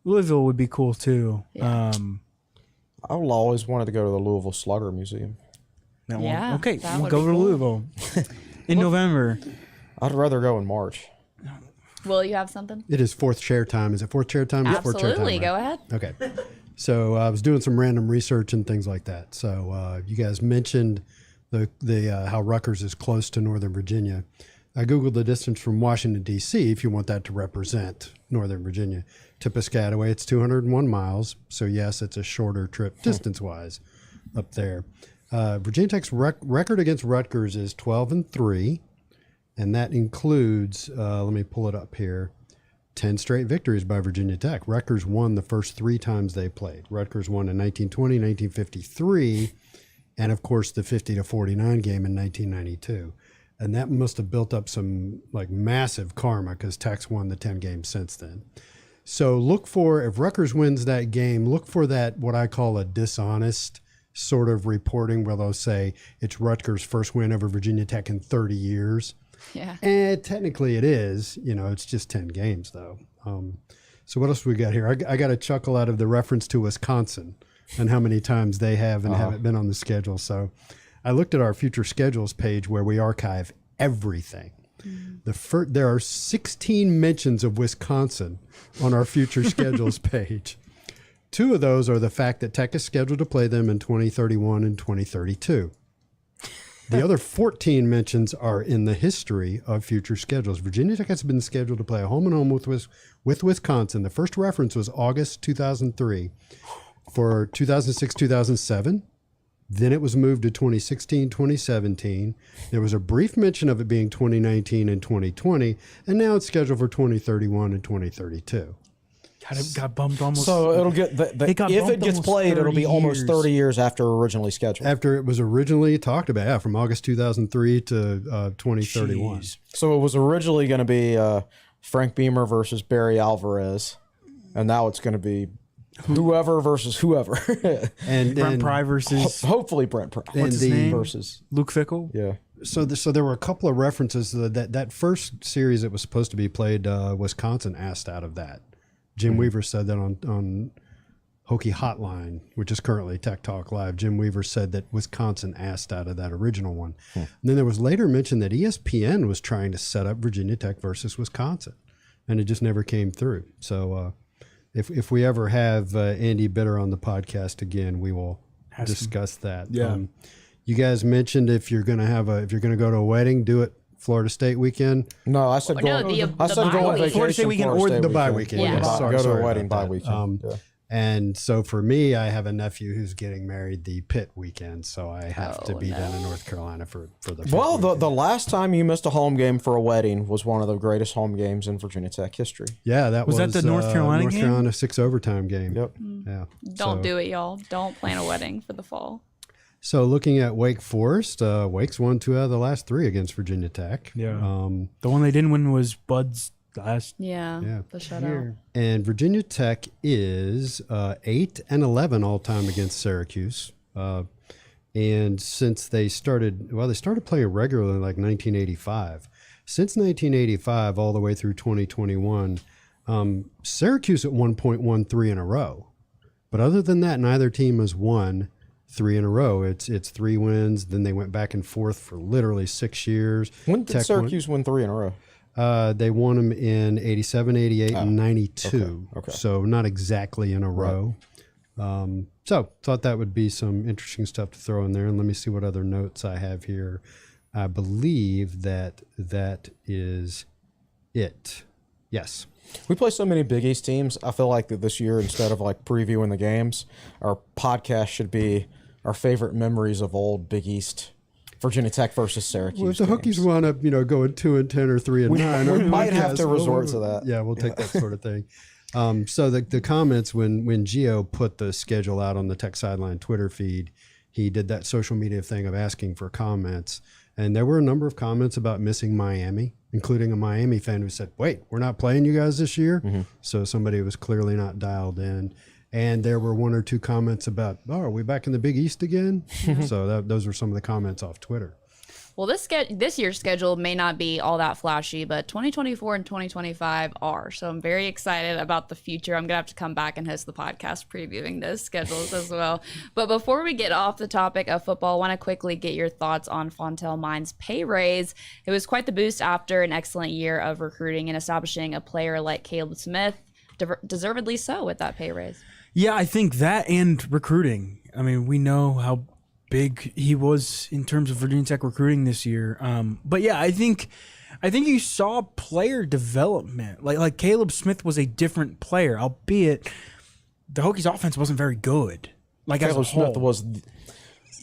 would be cool too. Yeah. I always wanted to go to the Louisville Slugger Museum. That Yeah, one. Okay, that we'll would go be to cool. Louisville in November. I'd rather go in March. Will you have something? It is fourth chair time. Is it fourth chair time? It's fourth chair time, Absolutely. right? Go ahead. Okay. So I was doing some random research and things like that. So you guys mentioned the how Rutgers is close to Northern Virginia. I Googled the distance from Washington, D.C., if you want that to represent Northern Virginia, to Piscataway. It's 201 miles. So, yes, it's a shorter trip distance-wise up there. Virginia Tech's record against Rutgers is 12-3, and that includes, let me pull it up here, 10 straight victories by Virginia Tech. Rutgers won the first 3 times they played. Rutgers won in 1920, 1953, and, of course, the 50-49 game in 1992. And that must have built up some like massive karma because Tech's won the 10 games since then. So look for, if Rutgers wins that game, look for that, what I call a dishonest sort of reporting where they'll say it's Rutgers' first win over Virginia Tech in 30 years. Yeah. And technically it is, it's just 10 games though. So what else we got here? I got a chuckle out of the reference to Wisconsin and how many times they have and haven't been on the schedule. So I looked at our future schedules page where we archive everything. There are 16 mentions of Wisconsin on our future schedules page. 2 of those are the fact that Tech is scheduled to play them in 2031 and 2032. The other 14 mentions are in the history of future schedules. Virginia Tech has been scheduled to play a home-and-home with Wisconsin. The first reference was August 2003 for 2006-2007. Then it was moved to 2016-2017. There was a brief mention of it being 2019 and 2020, and now it's scheduled for 2031 and 2032. God, it got bumped almost. So it'll get if it gets played, it'll be almost 30 years after originally scheduled. After it was originally talked about, from August 2003 to 2031. Jeez. So it was originally going to be Frank Beamer versus Barry Alvarez, and now it's going to be whoever versus whoever. And Brent Pry versus hopefully Brent Pry. what's his name? Versus Luke Fickle. Yeah. So there were a couple of references that first series that was supposed to be played. Wisconsin asked out of that. Jim Weaver said that on Hokie Hotline, which is currently Tech Talk Live. Jim Weaver said that Wisconsin asked out of that original one. And then there was later mention that ESPN was trying to set up Virginia Tech versus Wisconsin, and it just never came through. So if we ever have Andy Bitter on the podcast again, we will discuss that. Yeah. You guys mentioned if you're going to go to a wedding, do it Florida State weekend. No, I said go. I said bye go on week. vacation. Florida State weekend or the bye weekend. Yeah. Go to a wedding about bye that. weekend. Yeah. And so for me, I have a nephew who's getting married the Pitt weekend, so I have to be down in North Carolina for the Pitt Well, weekend. the last time you missed a home game for a wedding was one of the greatest home games in Virginia Tech history. Yeah, that Was that the North Carolina North game? Carolina 6 overtime game. Yep. Yeah. Don't do it, y'all. Don't plan a wedding for the fall. So looking at Wake Forest, Wake's won 2 out of the last 3 against Virginia Tech. Yeah. The one they didn't win was Bud's last. Yeah. The shutout. And Virginia Tech is 8-11 all time against Syracuse. And since they started playing regularly in like 1985. Since 1985 all the way through 2021, Syracuse at one point won 3 in a row. But other than that, neither team has won 3 in a row. It's 3 wins. Then they went back and forth for literally 6 years. When did Syracuse win 3 in a row? They won them in 87, 88, and 92. Okay. So not exactly in a row. So thought that would be some interesting stuff to throw in there. And let me see what other notes I have here. I believe that is it. Yes. We play so many Big East teams. I feel like that this year, instead of like previewing the games, our podcast should be our favorite memories of old Big East, Virginia Tech versus Syracuse. Well, if the Hokies wound up, going 2-10 or 3-9, we might have to resort to that. Yeah, we'll take that sort of thing. So the comments when Gio put the schedule out on the Tech Sideline Twitter feed, he did that social media thing of asking for comments, and there were a number of comments about missing Miami, including a Miami fan who said, "Wait, we're not playing you guys this year." So somebody was clearly not dialed in. And there were 1 or 2 comments about, "Oh, are we back in the Big East again?" So those were some of the comments off Twitter. Well, this year's schedule may not be all that flashy, but 2024 and 2025 are. So I'm very excited about the future. I'm going to have to come back and host the podcast previewing those schedules as well. But before we get off the topic of football, I want to quickly get your thoughts on Fontel Mine's pay raise. It was quite the boost after an excellent year of recruiting and establishing a player like Caleb Smith, deservedly so with that pay raise. Yeah, I think that and recruiting. I mean, we know how big he was in terms of Virginia Tech recruiting this year. But yeah, I think you saw player development. Like Caleb Smith was a different player, albeit the Hokies offense wasn't very good. Like Caleb as a whole. Smith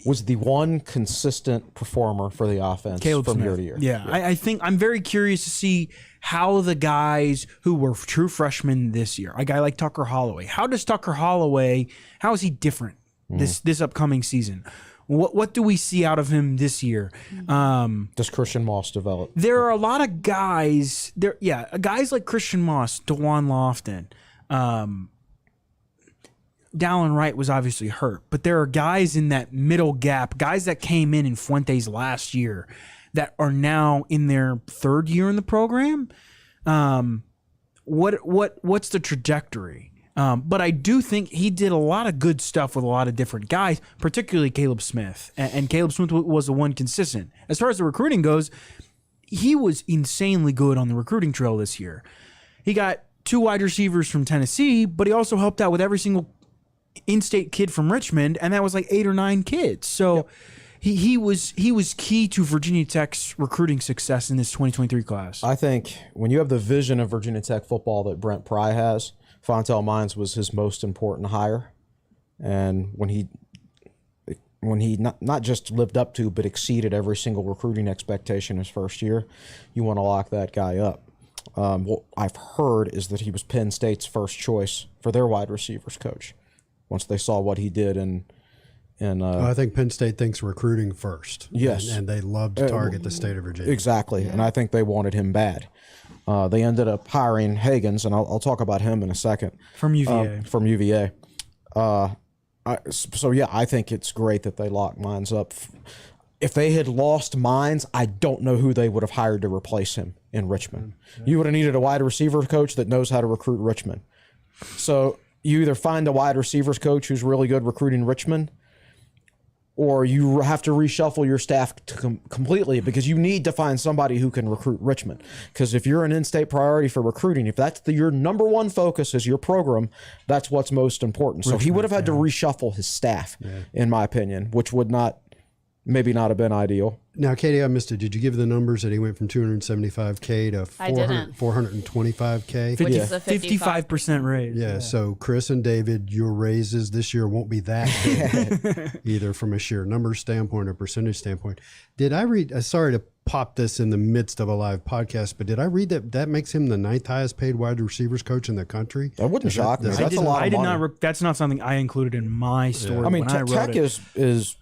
was the one consistent performer for the offense from year to year. Yeah. I think I'm very curious to see how the guys who were true freshmen this year, a guy like Tucker Holloway, how is he different this upcoming season? What do we see out of him this year? Does Christian Moss develop? There are a lot of guys guys like Christian Moss, DeJuan Lofton, Dallin Wright was obviously hurt, but there are guys in that middle gap, guys that came in Fuentes last year that are now in their third year in the program. What's the trajectory? But I do think he did a lot of good stuff with a lot of different guys, particularly Caleb Smith. And Caleb Smith was the one consistent. As far as the recruiting goes, he was insanely good on the recruiting trail this year. He got 2 wide receivers from Tennessee, but he also helped out with every single in-state kid from Richmond, and that was like 8 or 9 kids. So he was key to Virginia Tech's recruiting success in this 2023 class. I think when you have the vision of Virginia Tech football that Brent Pry has, Fontel Mines was his most important hire. And when he not just lived up to, but exceeded every single recruiting expectation his first year, you want to lock that guy up. What I've heard is that he was Penn State's first choice for their wide receivers coach once they saw what he did I think Penn State thinks recruiting first. Yes. And they love to target the state of Virginia. Exactly. Yeah. And I think they wanted him bad. They ended up hiring Hagens, and I'll talk about him in a second. From UVA. So, yeah, I think it's great that they locked Mines up. If they had lost Mines, I don't know who they would have hired to replace him in Richmond. You would have needed a wide receiver coach that knows how to recruit Richmond. So you either find a wide receivers coach who's really good recruiting Richmond, or you have to reshuffle your staff completely, because you need to find somebody who can recruit Richmond. Because if you're an in-state priority for recruiting, if that's your number one focus is your program, that's what's most important. So he would have had to reshuffle his staff, in my opinion, which would maybe not have been ideal. Now, Katie, I missed it. Did you give the numbers that he went from $275K to $425K? Which is a 55% raise. Yeah, so Chris and David, your raises this year won't be that big, either from a sheer number standpoint or percentage standpoint. Did I read, sorry to pop this in the midst of a live podcast, but did I read that makes him the 9th highest paid wide receivers coach in the country? That wouldn't shock me. That's a lot of money. That's not something I included in my story. Yeah. I mean, Tech is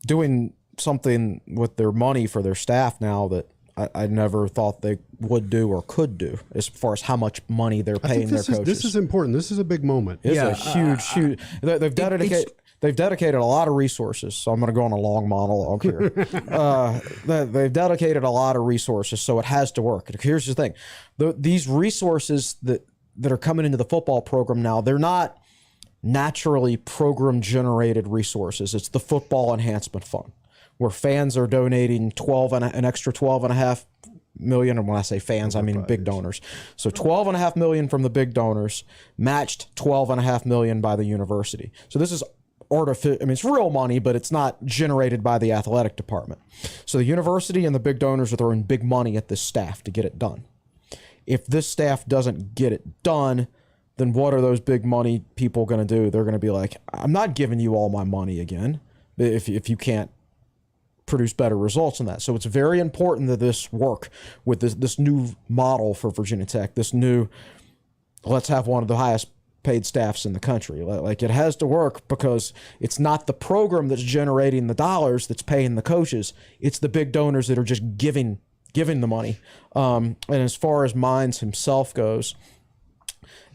doing something with their money for their staff now that I never thought they would do or could do, as far as how much money they're paying their coaches. This is important. This is a big moment. It's a huge. They've dedicated a lot of resources. So I'm going to go on a long monologue here. They've dedicated a lot of resources, so it has to work. Here's the thing: these resources that are coming into the football program now, they're not naturally program generated resources. It's the Football Enhancement Fund, where fans are donating an extra $12.5 million. And when I say fans, I mean big donors. So $12.5 million from the big donors, matched $12.5 million by the university. So this is artificial. I mean, it's real money, but it's not generated by the athletic department. So the university and the big donors are throwing big money at this staff to get it done. If this staff doesn't get it done, then what are those big money people going to do? They're going to be like, I'm not giving you all my money again if you can't produce better results than that. So it's very important that this work with this new model for Virginia Tech, this new, let's have one of the highest paid staffs in the country. Like, it has to work, because it's not the program that's generating the dollars that's paying the coaches. It's the big donors that are just giving the money. And as far as Mines himself goes,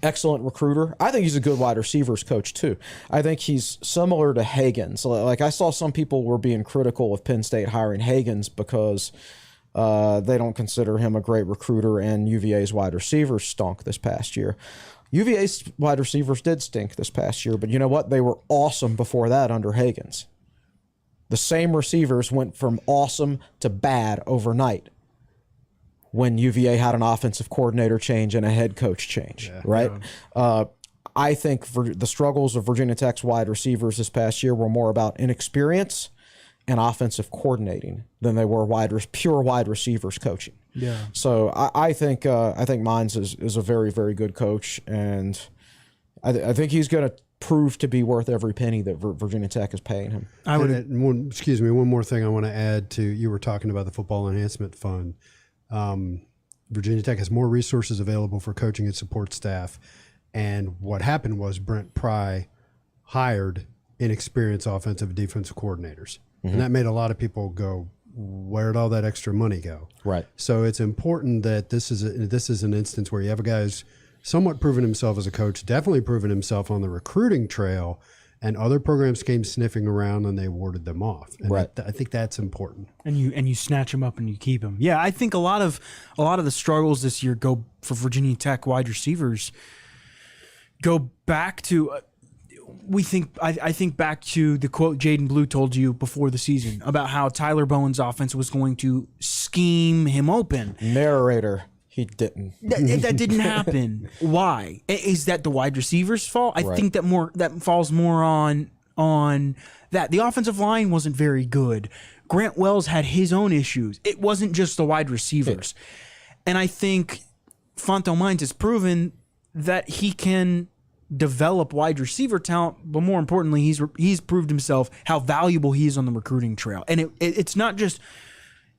excellent recruiter. I think he's a good wide receivers coach too. I think he's similar to Hagens. Like, I saw some people were being critical of Penn State hiring Hagens because they don't consider him a great recruiter, and UVA's wide receivers stunk this past year. UVA's wide receivers did stink this past year, but you know what? They were awesome before that under Hagens. The same receivers went from awesome to bad overnight when UVA had an offensive coordinator change and a head coach change, right? Yeah. I think for the struggles of Virginia Tech's wide receivers this past year were more about inexperience and offensive coordinating than they were pure wide receivers coaching. Yeah. So I think Mines is a very, very good coach, and I think he's going to prove to be worth every penny that Virginia Tech is paying him. One more thing I want to add to, you were talking about the Football Enhancement Fund. Virginia Tech has more resources available for coaching and support staff. And what happened was Brent Pry hired inexperienced offensive and defensive coordinators. Mm-hmm. And that made a lot of people go, where'd all that extra money go? Right. So it's important that this is an instance where you have a guy who's somewhat proven himself as a coach, definitely proven himself on the recruiting trail, and other programs came sniffing around and they warded them off. And Right. I think that's important. And you snatch them up and you keep them. Yeah, I think a lot of the struggles this year go for Virginia Tech wide receivers go back to I think back to the quote Jaden Blue told you before the season about how Tyler Bowen's offense was going to scheme him open. Narrator, he didn't. That didn't happen. Why? Is that the wide receiver's fault? I think that falls more on that. The offensive line wasn't very good. Grant Wells had his own issues. It wasn't just the wide receivers. And I think Fonto Mines has proven that he can develop wide receiver talent, but more importantly, he's proved himself how valuable he is on the recruiting trail. And it's not just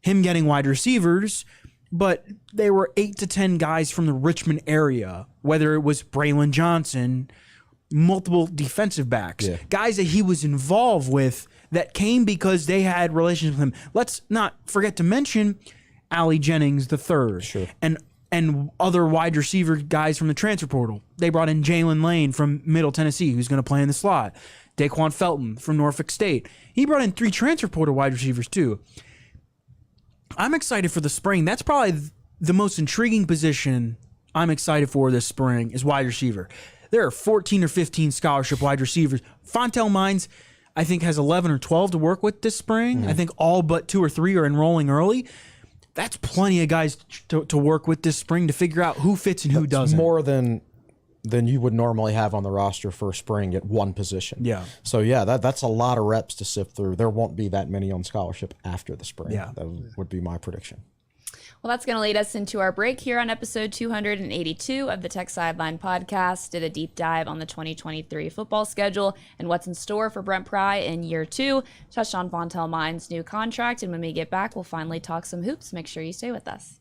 him getting wide receivers, but there were 8 to 10 guys from the Richmond area, whether it was Braylon Johnson, multiple defensive backs, guys that he was involved with that came because they had relations with him. Let's not forget to mention Allie Jennings III and other wide receiver guys from the transfer portal. They brought in Jalen Lane from Middle Tennessee, who's going to play in the slot. Daquan Felton from Norfolk State. He brought in 3 transfer portal wide receivers too. I'm excited for the spring. That's probably the most intriguing position I'm excited for this spring is wide receiver. There are 14 or 15 scholarship wide receivers. Fontaine Mines, I think, has 11 or 12 to work with this spring. I think all but 2 or 3 are enrolling early. That's plenty of guys to work with this spring to figure out who fits and who doesn't. More than you would normally have on the roster for spring at one position. Yeah. So, that's a lot of reps to sift through. There won't be that many on scholarship after the spring. Yeah. That would be my prediction. Well, that's going to lead us into our break here on episode 282 of the Tech Sideline podcast. Did a deep dive on the 2023 football schedule and what's in store for Brent Pry in year 2. Touched on Fontaine Mines' new contract, and when we get back, we'll finally talk some hoops. Make sure you stay with us.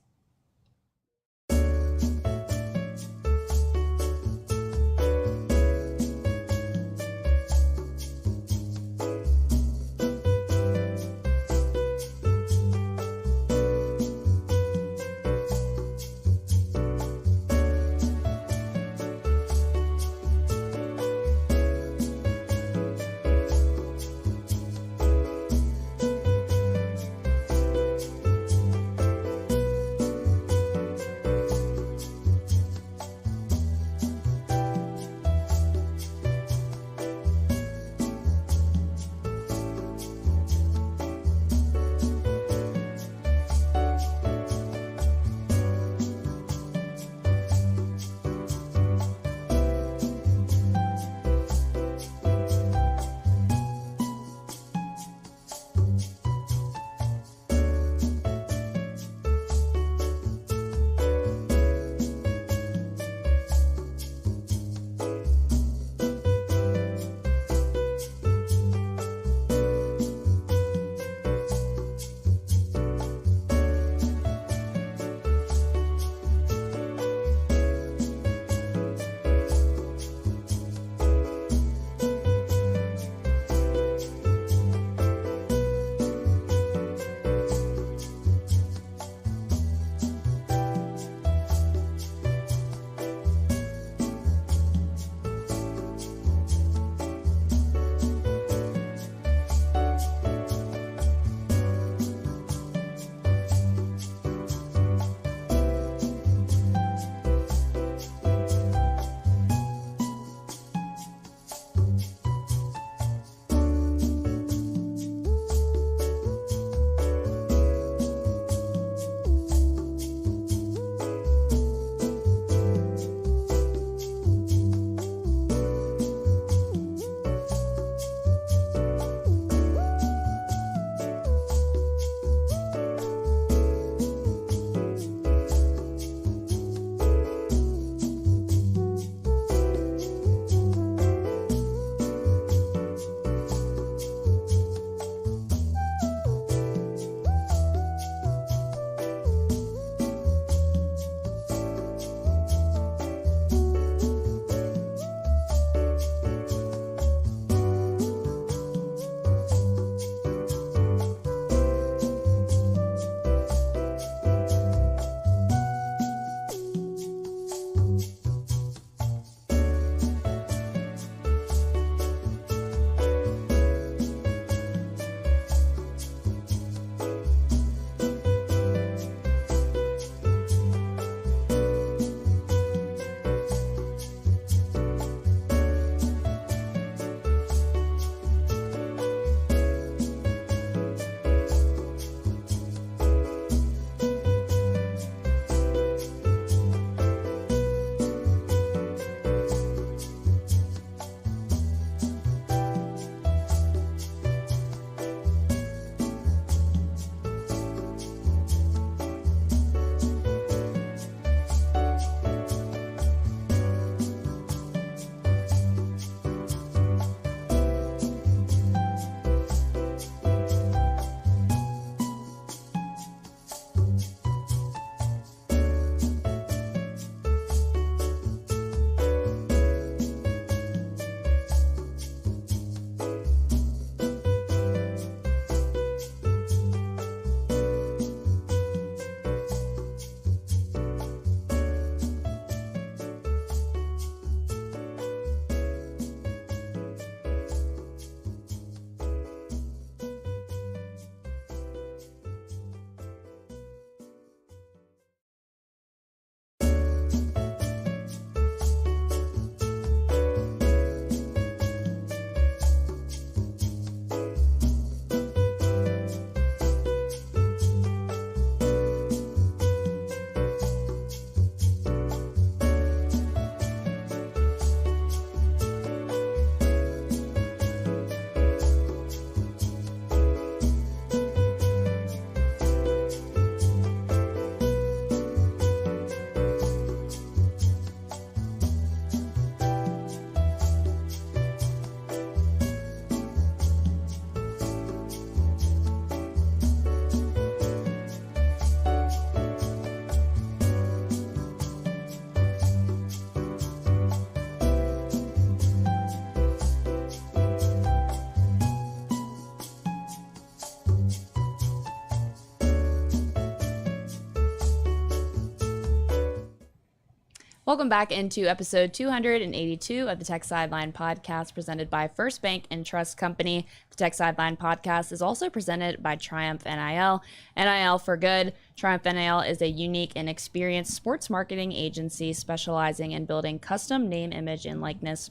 Welcome back into episode 282 of the Tech Sideline podcast presented by First Bank and Trust Company. The Tech Sideline podcast is also presented by Triumph NIL. NIL for Good. Triumph NIL is a unique and experienced sports marketing agency specializing in building custom name, image, and likeness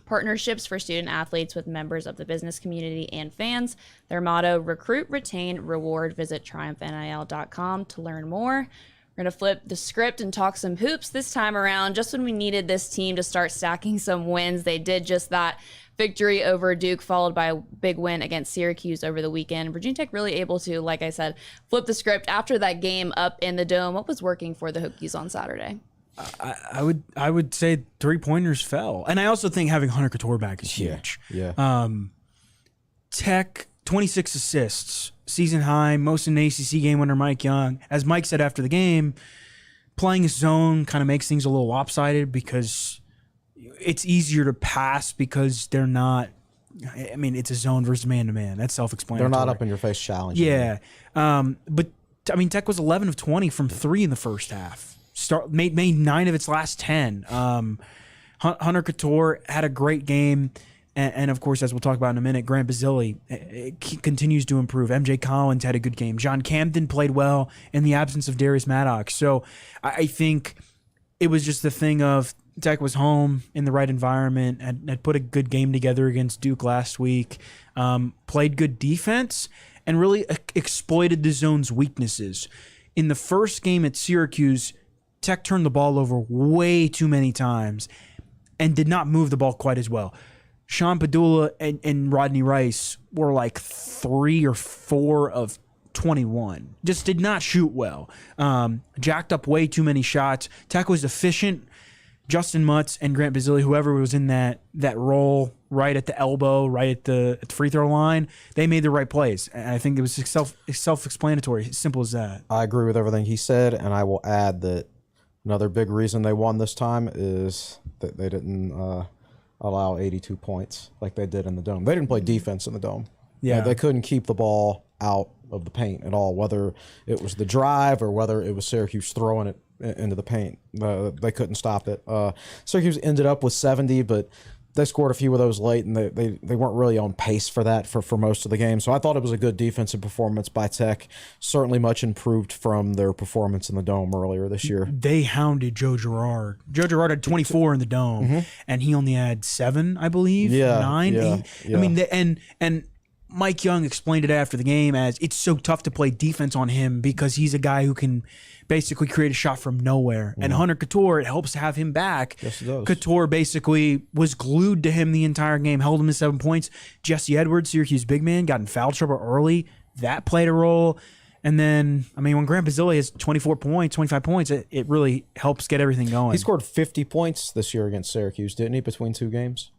partnerships for student athletes with members of the business community and fans. Their motto, recruit, retain, reward. Visit triumphnil.com to learn more. We're going to flip the script and talk some hoops this time around. Just when we needed this team to start stacking some wins, they did just that. Victory over Duke, followed by a big win against Syracuse over the weekend. Virginia Tech really able to, like I said, flip the script after that game up in the Dome. What was working for the Hokies on Saturday? I would say 3-pointers fell. And I also think having Hunter Couture back is huge. Yeah. Tech, 26 assists, season high, most in an ACC game under Mike Young. As Mike said after the game, playing a zone kind of makes things a little lopsided because it's easier to pass because they're not, I mean, it's a zone versus man-to-man. That's self-explanatory. They're not up in your face challenging. Yeah. But, I mean, Tech was 11 of 20 from 3 in the first half. Made 9 of its last 10. Hunter Couture had a great game. And, of course, as we'll talk about in a minute, Grant Basile continues to improve. MJ Collins had a good game. John Camden played well in the absence of Darius Maddox. So I think it was just the thing of Tech was home in the right environment, had put a good game together against Duke last week, played good defense, and really exploited the zone's weaknesses. In the first game at Syracuse, Tech turned the ball over way too many times and did not move the ball quite as well. Sean Padula and Rodney Rice were like 3 or 4 of 21. Just did not shoot well. Jacked up way too many shots. Tech was efficient. Justin Mutz and Grant Basile, whoever was in that role right at the elbow, right at the free throw line, they made the right plays. And I think it was self-explanatory, simple as that. I agree with everything he said, and I will add that another big reason they won this time is that they didn't allow 82 points like they did in the Dome. They didn't play defense in the Dome. Yeah. They couldn't keep the ball out of the paint at all, whether it was the drive or whether it was Syracuse throwing it into the paint. They couldn't stop it. Syracuse ended up with 70, but they scored a few of those late, and they weren't really on pace for that for most of the game. So I thought it was a good defensive performance by Tech. Certainly much improved from their performance in the Dome earlier this year. They hounded Joe Girard. Joe Girard had 24 in the Dome, and he only had 7, I believe, 9. Yeah. I mean, and Mike Young explained it after the game as it's so tough to play defense on him because he's a guy who can basically create a shot from nowhere. And Hunter Couture, it helps to have him back. Yes, it does. Couture basically was glued to him the entire game, held him to 7 points. Jesse Edwards, Syracuse big man, got in foul trouble early. That played a role. And then, I mean, when Grant Basile has 24 points, 25 points, it really helps get everything going. He scored 50 points this year against Syracuse, didn't he, between 2 games?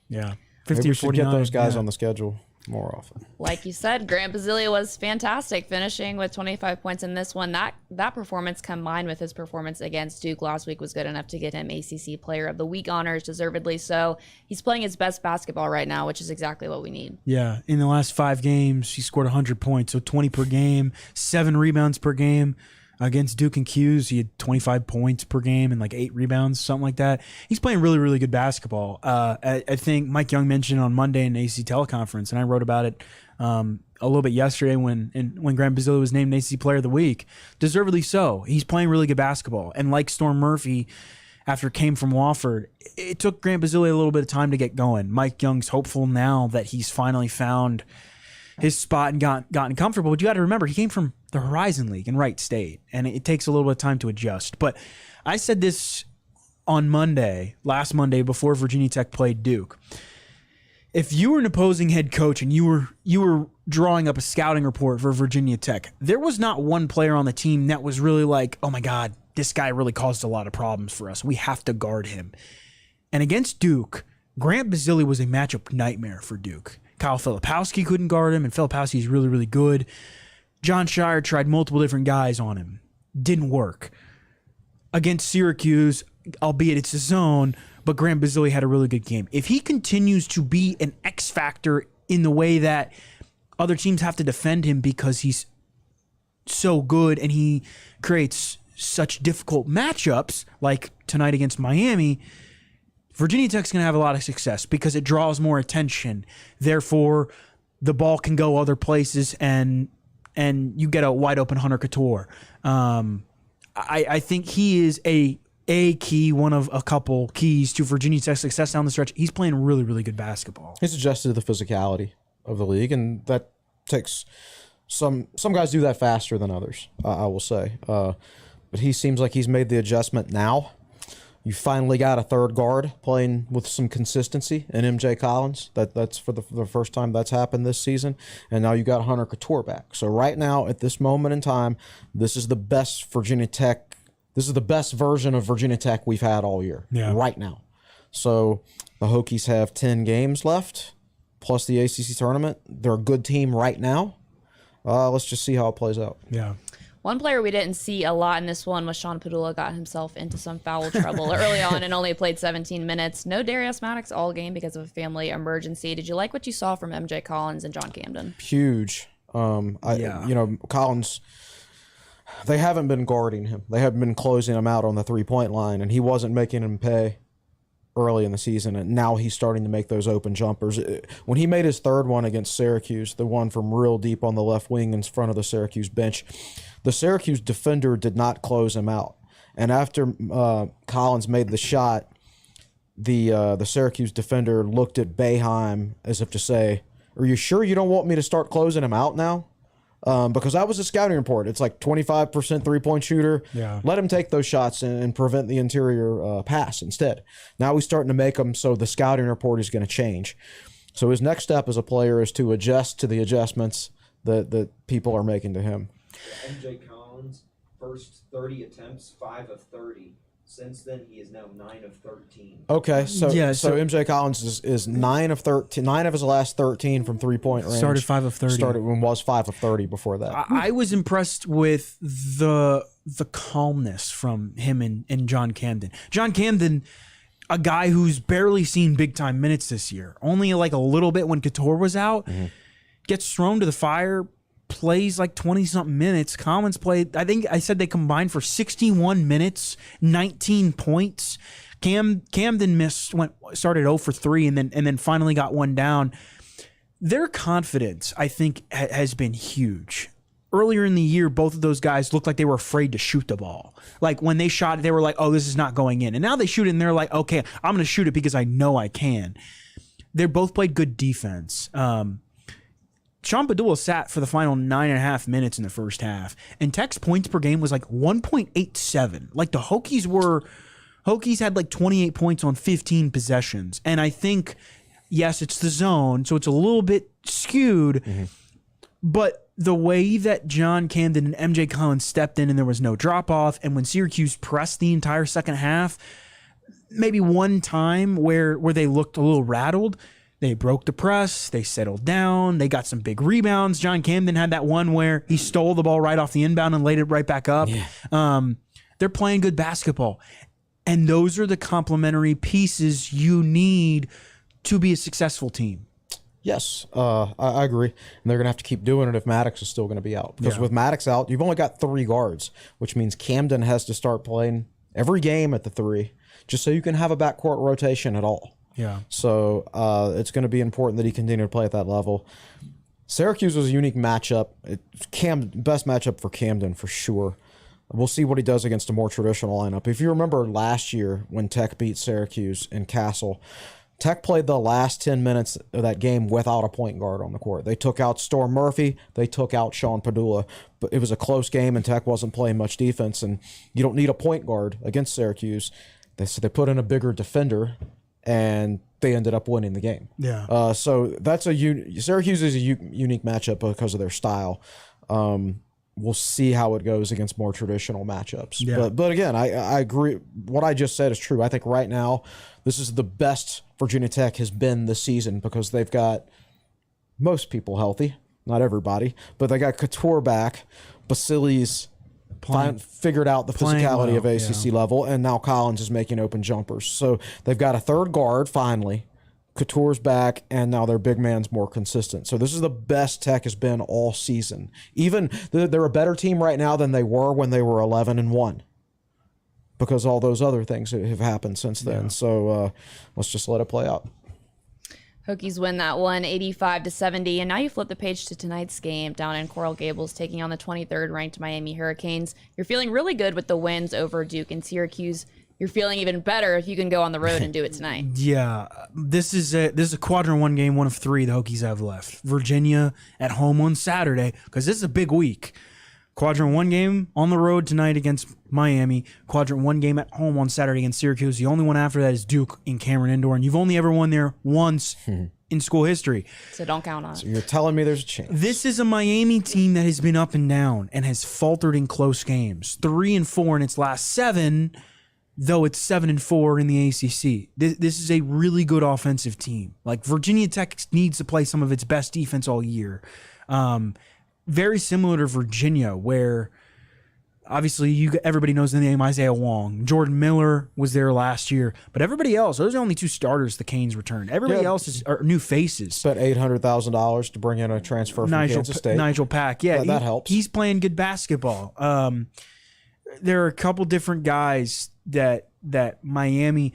Yeah. 50 Maybe or we should 49. get those guys on the schedule more often. Like you said, Grant Basile was fantastic, finishing with 25 points in this one. That performance combined with his performance against Duke last week was good enough to get him ACC Player of the Week honors, deservedly so. He's playing his best basketball right now, which is exactly what we need. Yeah, in the last 5 games, he scored 100 points, so 20 per game, 7 rebounds per game. Against Duke and Q's, he had 25 points per game and like 8 rebounds, something like that. He's playing really, really good basketball. I think Mike Young mentioned on Monday in the AC teleconference, and I wrote about it a little bit yesterday when Grant Basile was named AC Player of the Week. Deservedly so. He's playing really good basketball. And like Storm Murphy, after it came from Wofford, it took Grant Basile a little bit of time to get going. Mike Young's hopeful now that he's finally found his spot and gotten comfortable. But you got to remember, he came from the Horizon League in Wright State, and it takes a little bit of time to adjust. But I said this on last Monday, before Virginia Tech played Duke. If you were an opposing head coach and you were drawing up a scouting report for Virginia Tech, there was not one player on the team that was really like, oh my God, this guy really caused a lot of problems for us. We have to guard him. And against Duke, Grant Basile was a matchup nightmare for Duke. Kyle Filipowski couldn't guard him, and Filipowski is really, really good. John Shire tried multiple different guys on him. Didn't work. Against Syracuse, albeit it's a zone, but Grant Basile had a really good game. If he continues to be an X factor in the way that other teams have to defend him because he's so good and he creates such difficult matchups, like tonight against Miami, Virginia Tech's going to have a lot of success because it draws more attention. Therefore, the ball can go other places, and you get a wide open Hunter Couture. I think he is a key, one of a couple keys to Virginia Tech's success down the stretch. He's playing really, really good basketball. He's adjusted to the physicality of the league, and that takes some guys do that faster than others, I will say. But he seems like he's made the adjustment now. You finally got a third guard playing with some consistency in MJ Collins. That's for the first time that's happened this season. And now you got Hunter Couture back. So right now, at this moment in time, this is the best Virginia Tech. This is the best version of Virginia Tech we've had all year. Yeah. Right now. So the Hokies have 10 games left, plus the ACC tournament. They're a good team right now. Let's just see how it plays out. Yeah. One player we didn't see a lot in this one was Sean Padula. Got himself into some foul trouble early on and only played 17 minutes. No Darius Maddox all game because of a family emergency. Did you like what you saw from MJ Collins and John Camden? Huge. Collins, they haven't been guarding him. They haven't been closing him out on the three-point line, and he wasn't making him pay early in the season, and now he's starting to make those open jumpers. When he made his third one against Syracuse, the one from real deep on the left wing in front of the Syracuse bench, the Syracuse defender did not close him out. And after Collins made the shot, the Syracuse defender looked at Boeheim as if to say, "Are you sure you don't want me to start closing him out now?" Because that was a scouting report. It's like 25% three-point shooter. Yeah. Let him take those shots and prevent the interior pass instead. Now he's starting to make them so the scouting report is going to change. So his next step as a player is to adjust to the adjustments that people are making to him. MJ Collins, first 30 attempts, 5 of 30. Since then, he is now 9 of 13. Okay, so Yeah, so MJ Collins is 9 of 13, 9 of his last 13 from three-point range. Started 5 of 30. Started when was 5 of 30 before that. I was impressed with the calmness from him and John Camden. John Camden, a guy who's barely seen big-time minutes this year, only like a little bit when Couture was out, gets thrown to the fire, plays like 20-something minutes. Collins played, I think I said they combined for 61 minutes, 19 points. Camden started 0 for 3 and then finally got one down. Their confidence, I think, has been huge. Earlier in the year, both of those guys looked like they were afraid to shoot the ball. Like when they shot it, they were like, "Oh, this is not going in." And now they shoot it and they're like, "Okay, I'm going to shoot it because I know I can." They both played good defense. Sean Padula sat for the final 9.5 minutes in the first half, and Tech's points per game was like 1.87. Like the Hokies had like 28 points on 15 possessions. And I think, yes, it's the zone, so it's a little bit skewed, but the way that John Camden and MJ Collins stepped in and there was no drop-off, and when Syracuse pressed the entire second half, maybe one time where they looked a little rattled, they broke the press, they settled down, they got some big rebounds. John Camden had that one where he stole the ball right off the inbound and laid it right back up. Yeah. They're playing good basketball. And those are the complementary pieces you need to be a successful team. Yes, I agree. And they're going to have to keep doing it if Maddox is still going to be out. Because with Maddox out, you've only got 3 guards, which means Camden has to start playing every game at the 3 just so you can have a backcourt rotation at all. Yeah. So it's going to be important that he continue to play at that level. Syracuse was a unique matchup. Best matchup for Camden for sure. We'll see what he does against a more traditional lineup. If you remember last year when Tech beat Syracuse in Castle, Tech played the last 10 minutes of that game without a point guard on the court. They took out Storm Murphy. They took out Sean Padula. But it was a close game, and Tech wasn't playing much defense, and you don't need a point guard against Syracuse. So they put in a bigger defender, and they ended up winning the game. Yeah. So that's Syracuse is a unique matchup because of their style. We'll see how it goes against more traditional matchups. Yeah. But again, I agree. What I just said is true. I think right now this is the best Virginia Tech has been this season because they've got most people healthy, not everybody, but they got Couture back. Basile's figured out the physicality of ACC level, and now Collins is making open jumpers. So they've got a third guard finally. Couture's back, and now their big man's more consistent. So this is the best Tech has been all season. Even they're a better team right now than they were when they were 11-1. because all those other things have happened since then. Yeah. So let's just let it play out. Hokies win that one 85-70, and now you flip the page to tonight's game down in Coral Gables, taking on the 23rd ranked Miami Hurricanes. You're feeling really good with the wins over Duke and Syracuse. You're feeling even better if you can go on the road and do it tonight. Yeah, this is a quadrant one game, one of 3 the Hokies have left. Virginia at home on Saturday, because this is a big week. Quadrant 1 game on the road tonight against Miami. Quadrant 1 game at home on Saturday against Syracuse. The only one after that is Duke in Cameron Indoor, and you've only ever won there once in school history. So don't count on it. So you're telling me there's a chance. This is a Miami team that has been up and down and has faltered in close games. 3-4 in its last 7, though it's 7-4 in the ACC. This is a really good offensive team. Like, Virginia Tech needs to play some of its best defense all year. Very similar to Virginia, where obviously everybody knows the name Isaiah Wong. Jordan Miller was there last year, but everybody else, those are only 2 starters the Canes returned. Everybody else are new faces. Spent $800,000 to bring in a transfer from Kansas State. Nigel Pack, yeah, that helps. He's playing good basketball. There are a couple different guys that Miami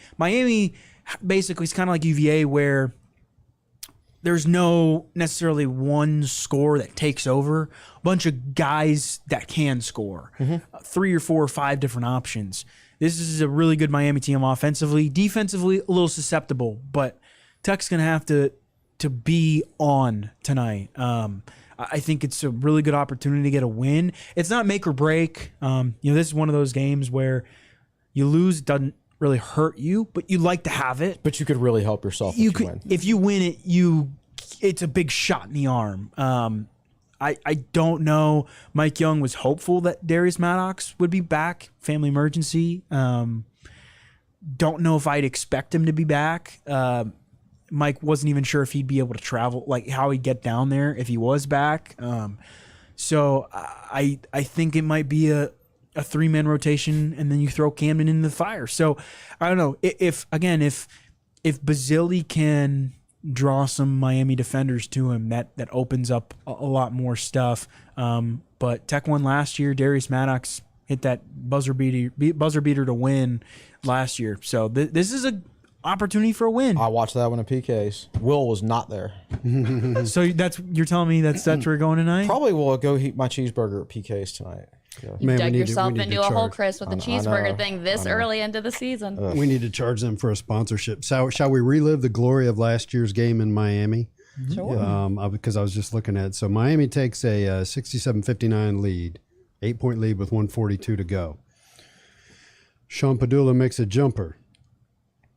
basically is kind of like UVA, where there's no necessarily one score that takes over. A bunch of guys that can score. 3 or 4 or 5 different options. This is a really good Miami team offensively. Defensively, a little susceptible, but Tech's going to have to be on tonight. I think it's a really good opportunity to get a win. It's not make or break. This is one of those games where you lose, doesn't really hurt you, but you like to have it. But you could really help yourself if you win. If you win it, it's a big shot in the arm. I don't know. Mike Young was hopeful that Darius Maddox would be back. Family emergency. Don't know if I'd expect him to be back. Mike wasn't even sure if he'd be able to travel, like how he'd get down there if he was back. So I think it might be a 3-man rotation, and then you throw Camden into the fire. So I don't know if Basile can draw some Miami defenders to him, that opens up a lot more stuff. But Tech won last year. Darius Maddox hit that buzzer beater to win last year. So this is a opportunity for a win. I watched that one in PKs. Will was not there. So you're telling me that's where we're going tonight? Probably will go eat my cheeseburger at PKs tonight. Yeah. You Man, dug we yourself need into to a hole, charge. Chris, with the I cheeseburger know. thing this early into the season. We need to charge them for a sponsorship. So, shall we relive the glory of last year's game in Miami? Sure. Because I was just looking at it. So Miami takes a 67-59 lead, 8-point lead with 1:42 to go. Sean Padula makes a jumper.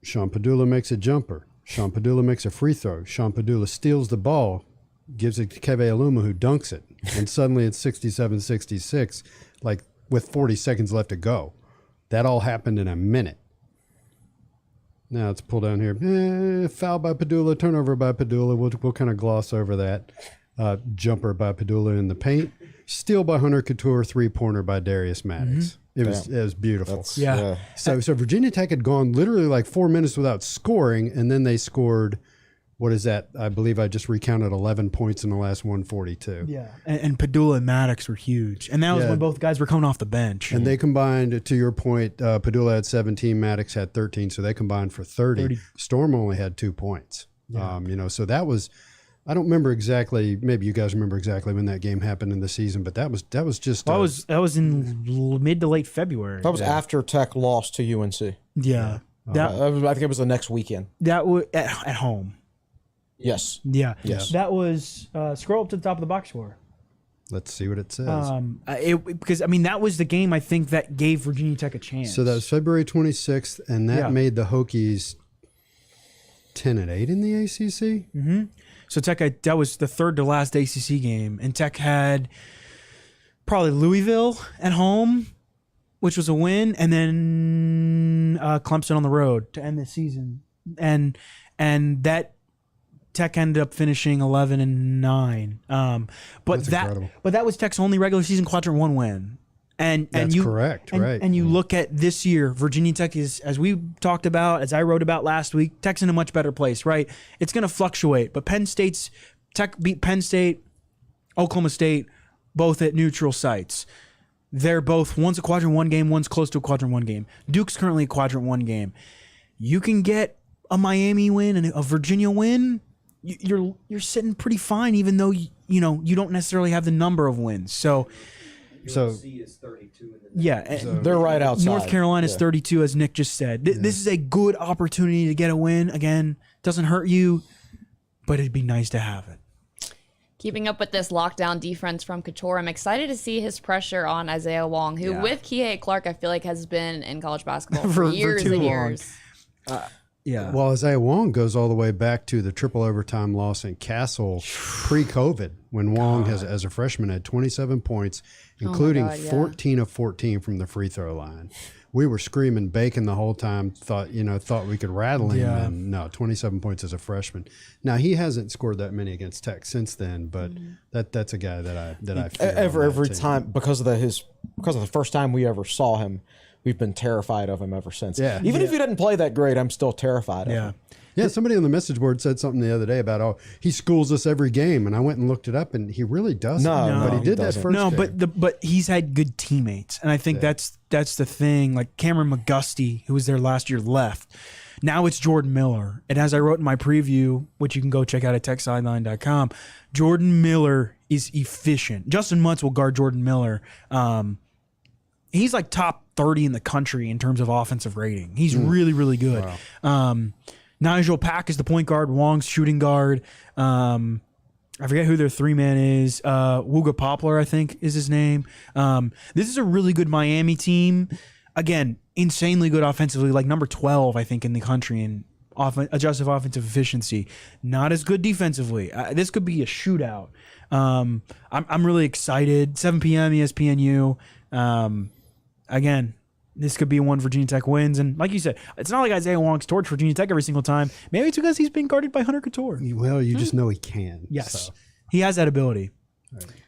Sean Padula makes a jumper. Sean Padula makes a free throw. Sean Padula steals the ball, gives it to Keve Aluma, who dunks it. And suddenly it's 67-66, like with 40 seconds left to go. That all happened in a minute. Now let's pull down here. Foul by Padula, turnover by Padula. We'll kind of gloss over that. Jumper by Padula in the paint. Steal by Hunter Couture, 3-pointer by Darius Maddox. It was beautiful. Yeah. So Virginia Tech had gone literally like 4 minutes without scoring, and then they scored, what is that? I believe I just recounted 11 points in the last 142. Yeah. And Padula and Maddox were huge. And that was when both guys were coming off the bench. And they combined, to your point, Padula had 17, Maddox had 13, so they combined for 30. Storm only had 2 points. Yeah. So that was, I don't remember exactly, maybe you guys remember exactly when that game happened in the season, but that was just that was in mid to late February. That was after Tech lost to UNC. Yeah. I think it was the next weekend. That was at home. Yes. Yeah. Yes. That was scroll up to the top of the box score. Let's see what it says. Because that was the game I think that gave Virginia Tech a chance. So that was February 26th, and that made the Hokies 10-8 in the ACC. Mm-hmm. So Tech, that was the third to last ACC game, and Tech had probably Louisville at home, which was a win, and then Clemson on the road to end the season, and that Tech ended up finishing 11-9. But That's that incredible. but that was Tech's only regular season quadrant 1 win. And That's you, correct, and, right. And you look at this year, Virginia Tech is, as we talked about, as I wrote about last week, Tech's in a much better place, right? It's going to fluctuate, but Tech beat Penn State, Oklahoma State, both at neutral sites. They're both, one's a quadrant 1 game, one's close to a quadrant 1 game. Duke's currently a quadrant 1 game. You can get a Miami win and a Virginia win. You're sitting pretty fine, even though you don't necessarily have the number of wins. So UNC is 32 in the yeah, They're right outside. North Carolina's 32, as Nick just said. This is a good opportunity to get a win. Again, doesn't hurt you, but it'd be nice to have it. Keeping up with this lockdown defense from Couture, I'm excited to see his pressure on Isaiah Wong, who with Kihei Clark, I feel like has been in college basketball for years too and long. years. Yeah. Well, Isaiah Wong goes all the way back to the triple overtime loss in Castle pre-COVID, when Wong, as a freshman, had 27 points, including 14 of 14 from the free throw line. We were screaming bacon the whole time. Thought we could rattle him. Yeah. And no, 27 points as a freshman. Now he hasn't scored that many against Tech since then, but that's a guy that I fear every time because of the first time we ever saw him. We've been terrified of him ever since. Yeah. Even if he didn't play that great, I'm still terrified of him. Yeah, somebody on the message board said something the other day about, he schools us every game, and I went and looked it up, and he really doesn't. No, but he did that doesn't. first No, game. but he's had good teammates, and I think that's the thing. Like Cameron McGusty, who was there last year, left. Now it's Jordan Miller, and as I wrote in my preview, which you can go check out at techsideline.com, Jordan Miller is efficient. Justin Mutz will guard Jordan Miller. He's like top 30 in the country in terms of offensive rating. He's really, really good. Wow. Nigel Pack is the point guard. Wong's shooting guard. I forget who their 3-man is. Wooga Poplar, I think, is his name. This is a really good Miami team. Again, insanely good offensively, like number 12, I think, in the country in adjusted offensive efficiency. Not as good defensively. This could be a shootout. I'm really excited. 7 p.m. ESPNU. Again, this could be one Virginia Tech wins. And like you said, it's not like Isaiah Wong's torch Virginia Tech every single time. Maybe it's because he's being guarded by Hunter Couture. Well, you just know he can. Yes. So. He has that ability.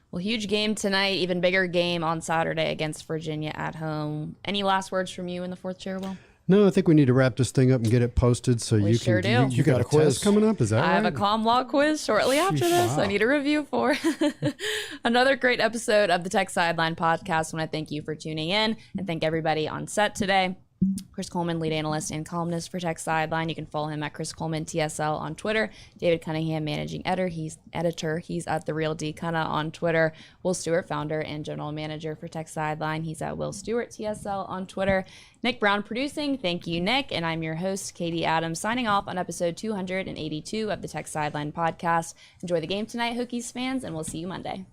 Well, huge game tonight, even bigger game on Saturday against Virginia at home. Any last words from you in the fourth chair, Will? No, I think we need to wrap this thing up and get it posted so We you sure can. do. You got a quiz test coming up? Is that I right? have a comm law quiz shortly after this. Wow. I need a review for another great episode of the Tech Sideline podcast. I want to thank you for tuning in and thank everybody on set today. Chris Coleman, lead analyst and columnist for Tech Sideline. You can follow him at Chris Coleman TSL on Twitter. David Cunningham, managing editor. He's at The Real D Cunna on Twitter. Will Stewart, founder and general manager for Tech Sideline. He's at Will Stewart TSL on Twitter. Nick Brown producing. Thank you, Nick. And I'm your host, Katie Adams, signing off on episode 282 of the Tech Sideline podcast. Enjoy the game tonight, Hokies fans, and we'll see you Monday.